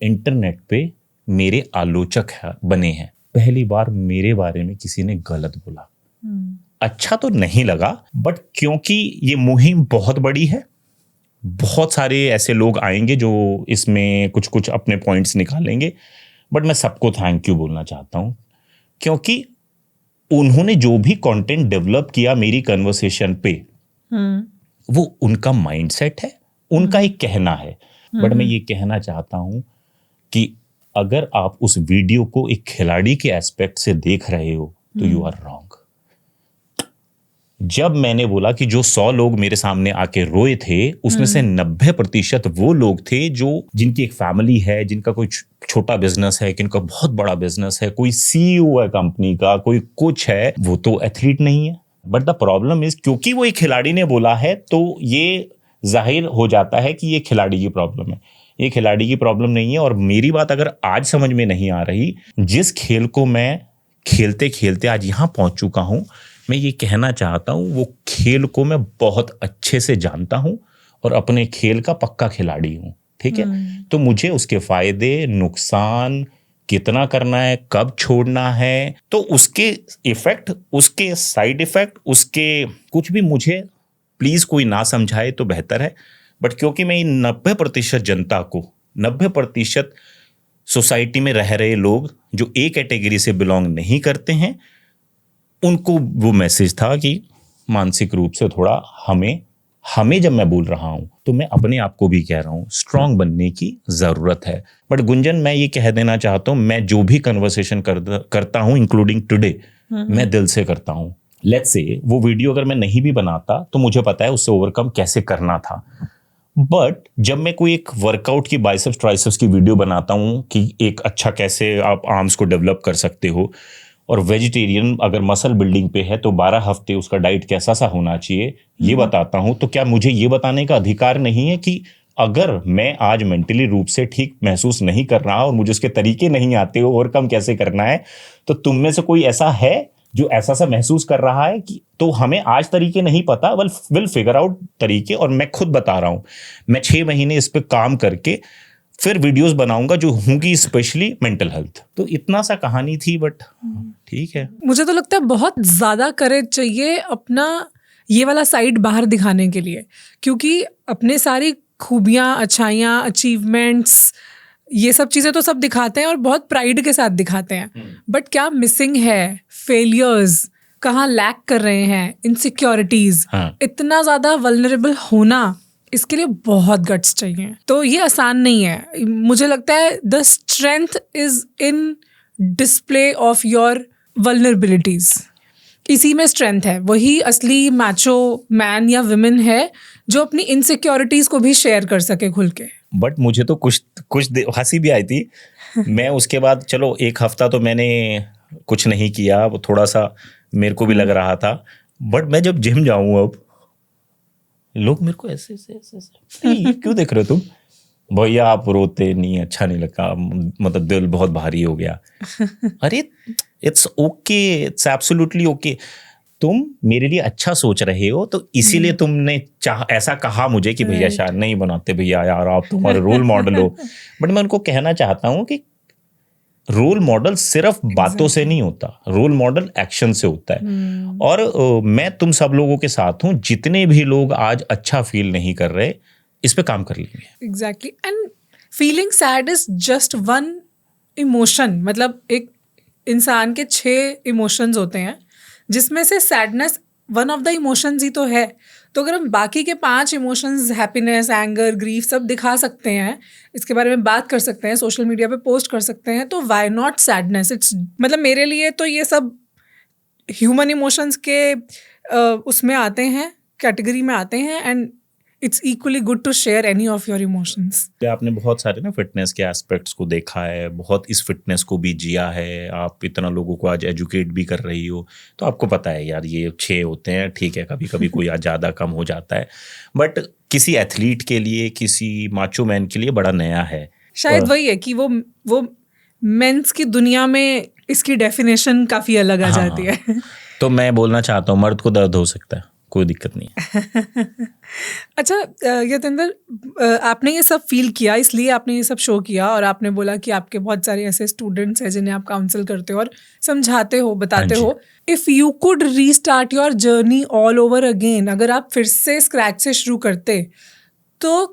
Speaker 2: इंटरनेट पे मेरे आलोचक बने हैं। पहली बार मेरे बारे में किसी ने गलत बोला। अच्छा तो नहीं लगा, बट क्योंकि ये मुहिम बहुत बड़ी है, बहुत सारे ऐसे लोग आएंगे जो इसमें कुछ कुछ अपने पॉइंट्स निकालेंगे, बट मैं सबको थैंक यू बोलना चाहता हूं, क्योंकि उन्होंने जो भी कंटेंट डेवलप किया मेरी कन्वर्सेशन पे, वो उनका माइंडसेट है, उनका एक कहना है। बट मैं ये कहना चाहता हूं कि अगर आप उस वीडियो को एक खिलाड़ी के एस्पेक्ट से देख रहे हो तो यू आर रॉन्ग। जब मैंने बोला कि जो 100 लोग मेरे सामने आके रोए थे, उसमें से 90% वो लोग थे जो जिनकी एक फैमिली है, जिनका कोई छोटा बिजनेस है, जिनका बहुत बड़ा बिजनेस है, कोई सीईओ है कंपनी का, कोई कुछ है, वो तो एथलीट नहीं है। बट द प्रॉब्लम इज, क्योंकि वो एक खिलाड़ी ने बोला है तो ये जाहिर हो जाता है कि ये खिलाड़ी की प्रॉब्लम है। ये खिलाड़ी की प्रॉब्लम नहीं है। और मेरी बात अगर आज समझ में नहीं आ रही, जिस खेल को मैं खेलते खेलते आज यहां पहुंच चुका हूं, मैं ये कहना चाहता हूं वो खेल को मैं बहुत अच्छे से जानता हूं और अपने खेल का पक्का खिलाड़ी हूं, ठीक है। तो मुझे उसके फायदे, नुकसान, कितना करना है, कब छोड़ना है, तो उसके इफेक्ट, उसके साइड इफेक्ट, उसके कुछ भी मुझे प्लीज कोई ना समझाए तो बेहतर है। बट क्योंकि मैं 90% जनता को, 90% सोसाइटी में रह रहे लोग जो ए कैटेगरी से बिलोंग नहीं करते हैं, उनको वो मैसेज था कि मानसिक रूप से थोड़ा हमें जब मैं बोल रहा हूं तो मैं अपने आप को भी कह रहा हूं स्ट्रांग बनने की जरूरत है। बट गुंजन, मैं ये कह देना चाहता हूं, मैं जो भी कन्वर्सेशन करता हूं इंक्लूडिंग टुडे, मैं दिल से करता हूं। लेट्स से वो वीडियो अगर मैं नहीं भी बनाता तो मुझे पता है उससे ओवरकम कैसे करना था। बट जब मैं कोई एक वर्कआउट की, बाइसेप्स ट्राइसेप्स की वीडियो बनाता हूं कि एक अच्छा कैसे आप आर्म्स को डेवलप कर सकते हो, और वेजिटेरियन अगर मसल बिल्डिंग पे है तो 12 हफ्ते उसका डाइट कैसा सा होना चाहिए ये बताता हूं, तो क्या मुझे ये बताने का अधिकार नहीं है कि अगर मैं आज मेंटली रूप से ठीक महसूस नहीं कर रहा और मुझे उसके तरीके नहीं आते हो ओवरकम कैसे करना है, तो तुम में से कोई ऐसा है जो ऐसा सा महसूस कर रहा है कि तो हमें आज तरीके नहीं पता, विल फिगर आउट तरीके। और मैं खुद बता रहा हूं, मैं 6 महीने इस पे काम करके फिर वीडियोस बनाऊंगा जो होंगी स्पेशली मेंटल हेल्थ। तो इतना सा कहानी थी, बट ठीक है।
Speaker 1: मुझे तो लगता है बहुत ज़्यादा करेज चाहिए अपना ये वाला साइड बाहर दिखाने के लिए, क्योंकि अपने सारी खूबियाँ, अच्छाइयाँ, अचीवमेंट्स, ये सब चीज़ें तो सब दिखाते हैं और बहुत प्राइड के साथ दिखाते हैं, बट क्या मिसिंग है, फेलियर्स कहाँ लैक कर रहे हैं, इनसिक्योरिटीज़, इतना ज़्यादा वल्नरेबल होना, इसके लिए बहुत गट्स चाहिए। तो ये आसान नहीं है। मुझे लगता है the strength is in display of your vulnerabilities, इसी में स्ट्रेंथ है। वही असली मैचो मैन या विमेन है जो अपनी इनसिक्योरिटीज को भी शेयर कर सके खुल के।
Speaker 2: बट मुझे तो कुछ हंसी भी आई थी। मैं उसके बाद चलो 1 हफ्ता तो मैंने कुछ नहीं किया, वो थोड़ा सा मेरे को भी लग रहा था, बट मैं जब जिम जाऊं अब लोग मेरे को ऐसे क्यों देख रहे हो तुम भैया, आप रोते नहीं, अच्छा नहीं लगा, मतलब दिल बहुत भारी हो गया। अरे it's okay, it's absolutely okay. तुम मेरे लिए अच्छा सोच रहे हो तो इसीलिए तुमने ऐसा कहा मुझे कि भैया शायद नहीं बनाते भैया, यार आप तुम्हारे रोल मॉडल हो। बट मैं उनको कहना चाहता हूँ कि रोल मॉडल सिर्फ बातों से नहीं होता, रोल मॉडल एक्शन से होता है। और मैं तुम सब लोगों के साथ हूं, जितने भी लोग आज अच्छा फील नहीं कर रहे, इस पे काम कर लेंगे।
Speaker 1: Exactly. And feeling sad is just one emotion. मतलब एक इंसान के 6 इमोशंस होते हैं, जिसमें से sadness one of the emotions ही तो है। तो अगर हम बाकी के 5 इमोशंस, हैप्पीनेस, एंगर, ग्रीफ, सब दिखा सकते हैं, इसके बारे में बात कर सकते हैं, सोशल मीडिया पे पोस्ट कर सकते हैं, तो व्हाई नॉट सैडनेस? इट्स मतलब मेरे लिए तो ये सब ह्यूमन इमोशंस के उसमें आते हैं, कैटेगरी में आते हैं, and it's equally good to share any of your emotions.
Speaker 2: आपने बहुत सारे ना फिटनेस के एस्पेक्ट्स को देखा है, बहुत इस फिटनेस को भी जिया है, आप इतना लोगों को आज एजुकेट भी कर रही हो, तो आपको पता है यार ये 6 होते हैं, ठीक है, कभी कभी कोई ज़्यादा कम हो जाता है, बट किसी एथलीट के लिए, किसी माचो मैन के लिए बड़ा नया है।
Speaker 1: शायद वही है कि वो मेंस की दुनिया में इसकी डेफिनेशन काफ़ी अलग आ जाती है।
Speaker 2: तो मैं बोलना चाहता हूँ मर्द को दर्द हो सकता है, कोई दिक्कत नहीं है।
Speaker 1: अच्छा यतेंद्र, आपने ये सब फील किया, इसलिए आपने ये सब शो किया, और आपने बोला कि आपके बहुत सारे ऐसे स्टूडेंट्स हैं जिन्हें आप काउंसिल करते हो और समझाते हो, बताते हो। If you could restart your journey all over again, अगर आप फिर से स्क्रैच से शुरू करते, तो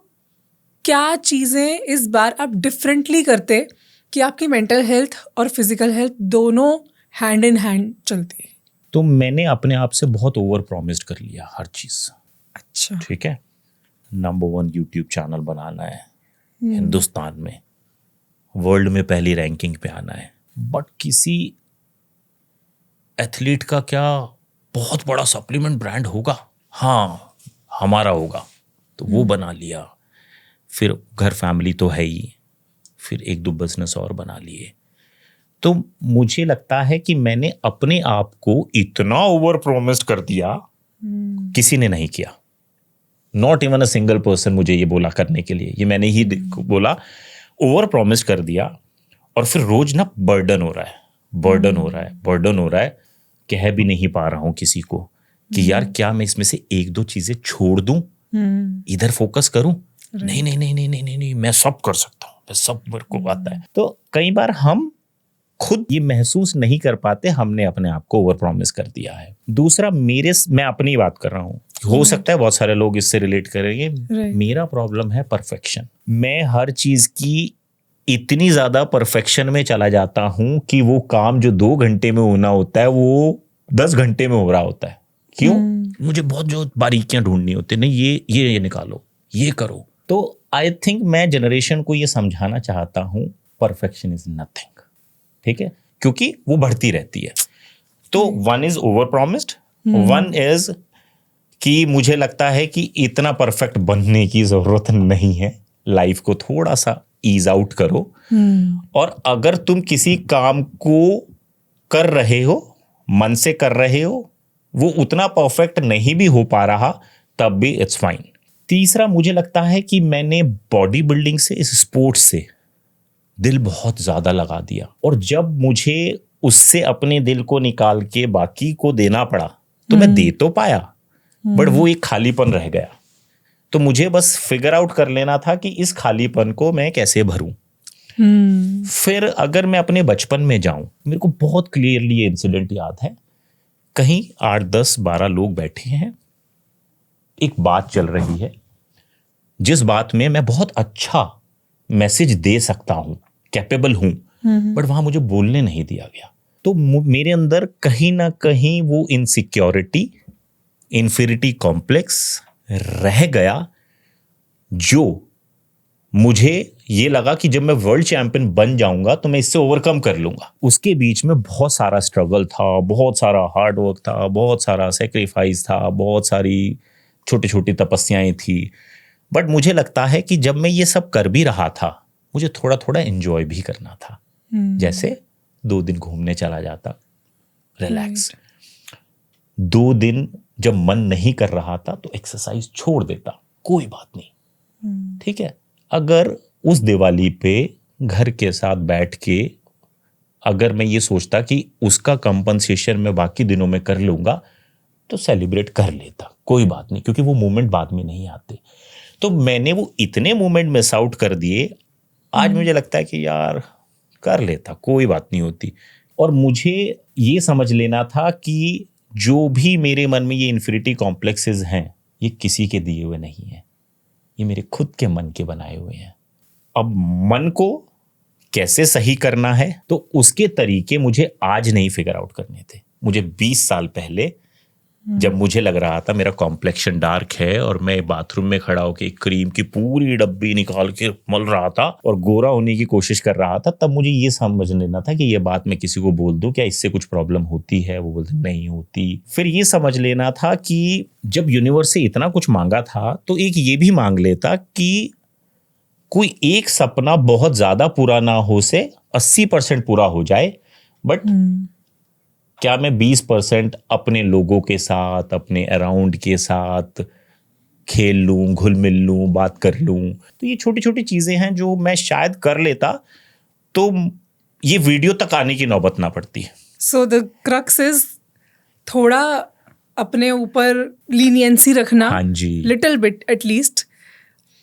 Speaker 1: क्या चीज़ें इस बार आप डिफरेंटली करते कि आपकी मेंटल हेल्थ और फिजिकल हेल्थ दोनों हैंड इन हैंड चलती?
Speaker 2: तो मैंने अपने आप से बहुत ओवर प्रॉमिस्ड कर लिया हर चीज़।
Speaker 1: अच्छा,
Speaker 2: ठीक है, नंबर 1 यूट्यूब चैनल बनाना है हिंदुस्तान में, वर्ल्ड में पहली रैंकिंग पे आना है, बट किसी एथलीट का क्या बहुत बड़ा सप्लीमेंट ब्रांड होगा, हाँ हमारा होगा, तो वो बना लिया। फिर घर फैमिली तो है ही, फिर 1-2 बिजनेस और बना लिए। तो मुझे लगता है कि मैंने अपने आप को इतना ओवर प्रोमिस्ड कर दिया, किसी ने नहीं किया, not even a single person मुझे ये बोला करने के लिए, ये मैंने ही बोला, ओवर प्रोमिस्ड कर दिया। और फिर रोज ना बर्डन हो रहा है, कह भी नहीं पा रहा हूं किसी को कि यार क्या मैं इसमें से 1-2 चीजें छोड़ दूं, इधर फोकस करूं? नहीं, मैं सब कर सकता हूं, मैं सब मेरे को आता है। तो कई बार हम खुद ये महसूस नहीं कर पाते, हमने अपने आप को ओवर प्रॉमिस कर दिया है। दूसरा, मैं अपनी बात कर रहा हूँ, हो सकता है बहुत सारे लोग इससे रिलेट करेंगे। मेरा प्रॉब्लम है परफेक्शन। मैं हर चीज की इतनी ज्यादा परफेक्शन में चला जाता हूं कि वो काम जो 2 घंटे में होना होता है वो 10 घंटे में हो रहा होता है। क्यों? मुझे बहुत जो बारीकियां ढूंढनी होती है, नहीं ये निकालो, ये करो। तो आई थिंक मैं जनरेशन को ये समझाना चाहता हूं, परफेक्शन इज नथिंग। ठीक है, क्योंकि वो बढ़ती रहती है। तो 1 इज ओवर प्रॉमिस्ड, 1 इज कि मुझे लगता है कि इतना परफेक्ट बनने की जरूरत नहीं है, लाइफ को थोड़ा सा ईज आउट करो। और अगर तुम किसी काम को कर रहे हो, मन से कर रहे हो, वो उतना परफेक्ट नहीं भी हो पा रहा, तब भी इट्स फाइन। तीसरा, मुझे लगता है कि मैंने बॉडी बिल्डिंग से, इस स्पोर्ट्स से दिल बहुत ज्यादा लगा दिया, और जब मुझे उससे अपने दिल को निकाल के बाकी को देना पड़ा तो मैं दे तो पाया, बट वो एक खालीपन रह गया। तो मुझे बस फिगर आउट कर लेना था कि इस खालीपन को मैं कैसे भरूं। फिर अगर मैं अपने बचपन में जाऊं, मेरे को बहुत क्लियरली ये इंसिडेंट याद है। कहीं 8, 10, 12 लोग बैठे हैं, एक बात चल रही है जिस बात में मैं बहुत अच्छा मैसेज दे सकता हूं, कैपेबल हूं, बट वहां मुझे बोलने नहीं दिया गया। तो मेरे अंदर कहीं ना कहीं वो इनसिक्योरिटी, इन्फीरिटी कॉम्प्लेक्स रह गया, जो मुझे ये लगा कि जब मैं वर्ल्ड चैंपियन बन जाऊंगा तो मैं इससे ओवरकम कर लूंगा। उसके बीच में बहुत सारा स्ट्रगल था, बहुत सारा हार्ड वर्क था, बहुत सारा सेक्रीफाइस था, बहुत सारी छोटी छोटी तपस्याएं थी। बट मुझे लगता है कि जब मैं ये सब कर भी रहा था, मुझे थोड़ा थोड़ा एंजॉय भी करना था। जैसे 2 दिन घूमने चला जाता, रिलैक्स। 2 दिन जब मन नहीं कर रहा था तो एक्सरसाइज छोड़ देता, कोई बात नहीं, ठीक है। अगर उस दिवाली पे घर के साथ बैठ के अगर मैं ये सोचता कि उसका कंपनसेशन मैं बाकी दिनों में कर लूंगा तो सेलिब्रेट कर लेता, कोई बात नहीं, क्योंकि वो मोमेंट बाद में नहीं आते। तो मैंने वो इतने मोमेंट मिस आउट कर दिए। आज मुझे लगता है कि यार कर लेता, कोई बात नहीं होती। और मुझे ये समझ लेना था कि जो भी मेरे मन में ये इन्फिनिटी कॉम्प्लेक्सेस हैं, ये किसी के दिए हुए नहीं है, ये मेरे खुद के मन के बनाए हुए हैं। अब मन को कैसे सही करना है, तो उसके तरीके मुझे आज नहीं फिगर आउट करने थे। मुझे 20 साल पहले, जब मुझे लग रहा था मेरा कॉम्प्लेक्शन डार्क है और मैं बाथरूम में खड़ा होकर एक क्रीम की पूरी डब्बी निकाल के मल रहा था और गोरा होने की कोशिश कर रहा था, तब मुझे ये समझ लेना था कि ये बात मैं किसी को बोल दूं, क्या इससे कुछ प्रॉब्लम होती है? वो बोलते नहीं होती। फिर ये समझ लेना था कि जब यूनिवर्स से इतना कुछ मांगा था तो एक ये भी मांग लेता कि कोई एक सपना बहुत ज्यादा पूरा ना हो से 80% पूरा हो जाए, बट क्या मैं 20% अपने लोगों के साथ, अपने अराउंड के साथ खेल लूं, घुल मिल लूं, बात कर लूं। तो ये छोटी छोटी चीजें हैं जो मैं शायद कर लेता तो ये वीडियो तक आने की नौबत ना पड़ती।
Speaker 1: सो द क्रक्स इज थोड़ा अपने ऊपर लीनियंसी रखना,
Speaker 2: हाँ जी,
Speaker 1: लिटिल बिट एटलीस्ट,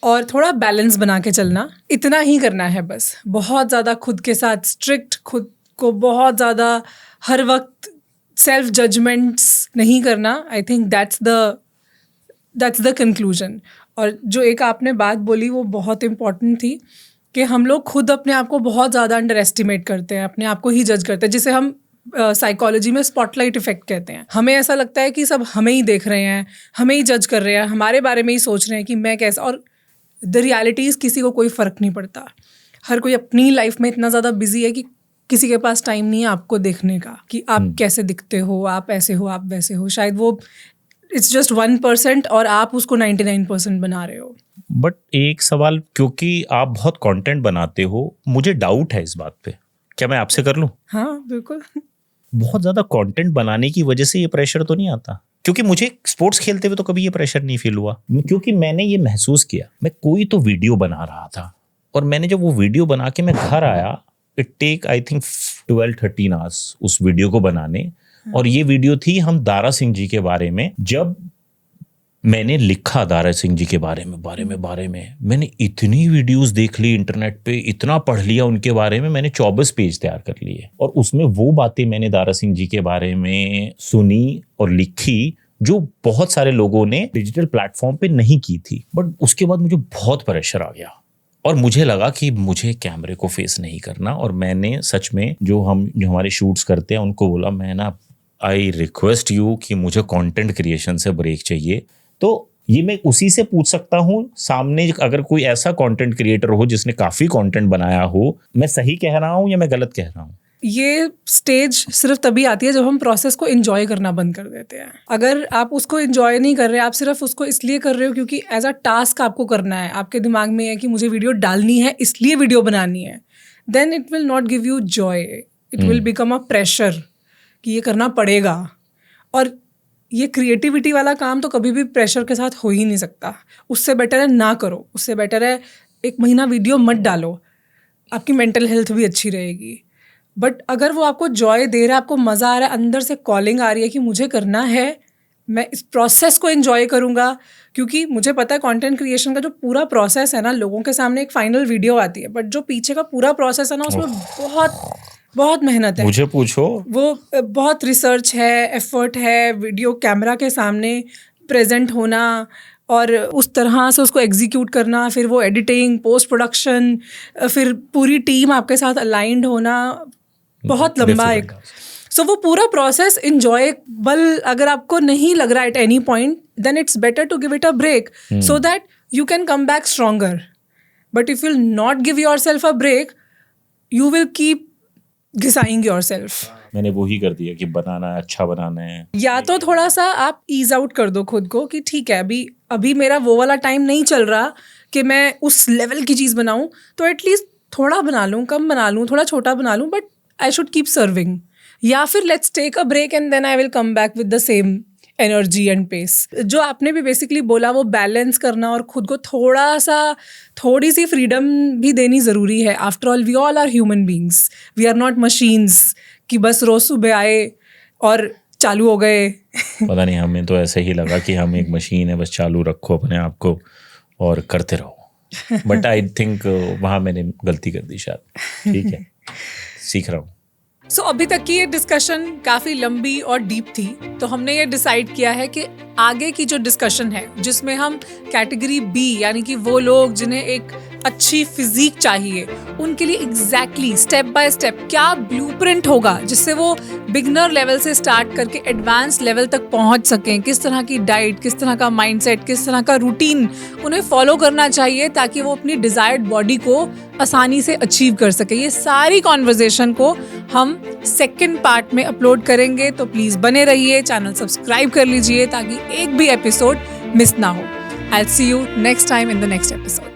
Speaker 1: और थोड़ा बैलेंस बना के चलना। इतना ही करना है बस। बहुत ज़्यादा खुद के साथ स्ट्रिक्ट, खुद को बहुत ज़्यादा हर वक्त सेल्फ जजमेंट्स नहीं करना। I think that's the conclusion. और जो एक आपने बात बोली वो बहुत इम्पॉर्टेंट थी कि हम लोग खुद अपने आप को बहुत ज़्यादा अंडर एस्टिमेट करते हैं, अपने आप को ही जज करते हैं, जिसे हम साइकोलॉजी में स्पॉटलाइट इफेक्ट कहते हैं। हमें ऐसा लगता है कि सब हमें ही देख रहे हैं, हमें ही जज कर रहे हैं, हमारे बारे में ही सोच रहे हैं कि मैं कैसा। और द रियलिटीज़ किसी को कोई फ़र्क नहीं पड़ता। हर कोई अपनी लाइफ में इतना ज़्यादा बिजी है कि किसी के पास टाइम नहीं है आपको देखने का कि आप कैसे दिखते हो, आप ऐसे हो, आप वैसे हो। शायद वो इट्स जस्ट 1% और आप उसको 99% बना रहे हो।
Speaker 2: बट एक सवाल, क्योंकि आप बहुत कंटेंट बनाते हो, मुझे डाउट है इस बात पे, क्या मैं आपसे कर लूं?
Speaker 1: हाँ बिल्कुल।
Speaker 2: बहुत ज्यादा कंटेंट बनाने की वजह से ये प्रेशर तो नहीं आता? क्योंकि मुझे स्पोर्ट्स खेलते हुए तो कभी ये प्रेशर नहीं फील हुआ, क्योंकि मैंने ये महसूस किया, मैं कोई तो वीडियो बना रहा था और मैंने जब वो वीडियो बना के मैं घर आया, it take I think 12-13 hours उस वीडियो को बनाने। और ये वीडियो थी हम दारा सिंह जी के बारे में। जब मैंने लिखा दारा सिंह जी के बारे में मैंने इतनी वीडियोस देख ली इंटरनेट पे, इतना पढ़ लिया उनके बारे में, मैंने 24 पेज तैयार कर लिए और उसमें वो बातें मैंने दारा सिंह जी के बारे में सुनी और लिखी जो बहुत सारे लोगों ने डिजिटल प्लेटफॉर्म पे नहीं की थी। बट उसके बाद मुझे बहुत प्रेशर आ गया और मुझे लगा कि मुझे कैमरे को फेस नहीं करना। और मैंने सच में जो हमारे शूट्स करते हैं उनको बोला, मैं ना आई रिक्वेस्ट यू कि मुझे कंटेंट क्रिएशन से ब्रेक चाहिए। तो ये मैं उसी से पूछ सकता हूँ, सामने अगर कोई ऐसा कंटेंट क्रिएटर हो जिसने काफी कंटेंट बनाया हो, मैं सही कह रहा हूँ या मैं गलत कह रहा हूँ?
Speaker 1: ये स्टेज सिर्फ तभी आती है जब हम प्रोसेस को एंजॉय करना बंद कर देते हैं। अगर आप उसको एंजॉय नहीं कर रहे, आप सिर्फ उसको इसलिए कर रहे हो क्योंकि एज अ टास्क आपको करना है, आपके दिमाग में है कि मुझे वीडियो डालनी है इसलिए वीडियो बनानी है, then it will not give you joy, it will become a pressure कि ये करना पड़ेगा। और ये क्रिएटिविटी वाला काम तो कभी भी प्रेशर के साथ हो ही नहीं सकता। उससे बेटर है ना करो, उससे बेटर है 1 महीना वीडियो मत डालो, आपकी मेंटल हेल्थ भी अच्छी रहेगी। बट अगर वो आपको जॉय दे रहा है, आपको मज़ा आ रहा है, अंदर से कॉलिंग आ रही है कि मुझे करना है, मैं इस प्रोसेस को एंजॉय करूँगा, क्योंकि मुझे पता है कंटेंट क्रिएशन का जो पूरा प्रोसेस है ना, लोगों के सामने एक फाइनल वीडियो आती है, बट जो पीछे का पूरा प्रोसेस है ना, उसमें बहुत बहुत मेहनत है।
Speaker 2: मुझे पूछो,
Speaker 1: वो बहुत रिसर्च है, एफर्ट है, वीडियो कैमरा के सामने प्रेजेंट होना और उस तरह से उसको एग्जीक्यूट करना, फिर वो एडिटिंग, पोस्ट प्रोडक्शन, फिर पूरी टीम आपके साथ अलाइंड होना, बहुत लंबा एक। सो वो पूरा प्रोसेस इंजॉयबल अगर आपको नहीं लग रहा at any point, then it's better to give it a break so that you can come back stronger. But if you will not give yourself a break, you will keep घिसाइंग yourself.
Speaker 2: मैंने वो ही कर दिया कि बनाना है, अच्छा बनाना है।
Speaker 1: या तो थोड़ा सा आप ईज आउट कर दो खुद को कि ठीक है, अभी मेरा वो वाला टाइम नहीं चल रहा कि मैं उस लेवल की चीज़ बनाऊं, तो एटलीस्ट थोड़ा बना लूं, कम बना लूं, थोड़ा छोटा बना लूं, but I should keep serving. या फिर let's take a break and then I will come back with the same energy and pace. जो आपने भी बेसिकली बोला, वो बैलेंस करना और खुद को थोड़ी सी फ्रीडम भी देनी ज़रूरी है। After all we all are human beings, we are not machines कि बस रोज़ सुबह आए और चालू हो गए।
Speaker 2: पता नहीं, हमें तो ऐसे ही लगा कि हम एक मशीन है, बस चालू रखो अपने आप को और करते रहो। बट आई थिंक वहाँ मैंने गलती कर दी शायद। ठीक है, सीख रहा हूँ।
Speaker 1: सो अभी तक की ये डिस्कशन काफ़ी लंबी और डीप थी, तो हमने ये डिसाइड किया है कि आगे की जो डिस्कशन है, जिसमें हम कैटेगरी बी यानी कि वो लोग जिन्हें एक अच्छी फिजिक चाहिए, उनके लिए एग्जैक्टली स्टेप बाय स्टेप क्या ब्लूप्रिंट होगा जिससे वो बिगनर लेवल से स्टार्ट करके एडवांस लेवल तक पहुंच सकें, किस तरह की डाइट, किस तरह का माइंडसेट, किस तरह का रूटीन उन्हें फॉलो करना चाहिए ताकि वो अपनी डिजायर्ड बॉडी को आसानी से अचीव कर सके। ये सारी कॉन्वर्जेशन को हम सेकंड पार्ट में अपलोड करेंगे, तो प्लीज़ बने रहिए, चैनल सब्सक्राइब कर लीजिए ताकि एक भी एपिसोड मिस ना हो। I'll see you next time in the next episode.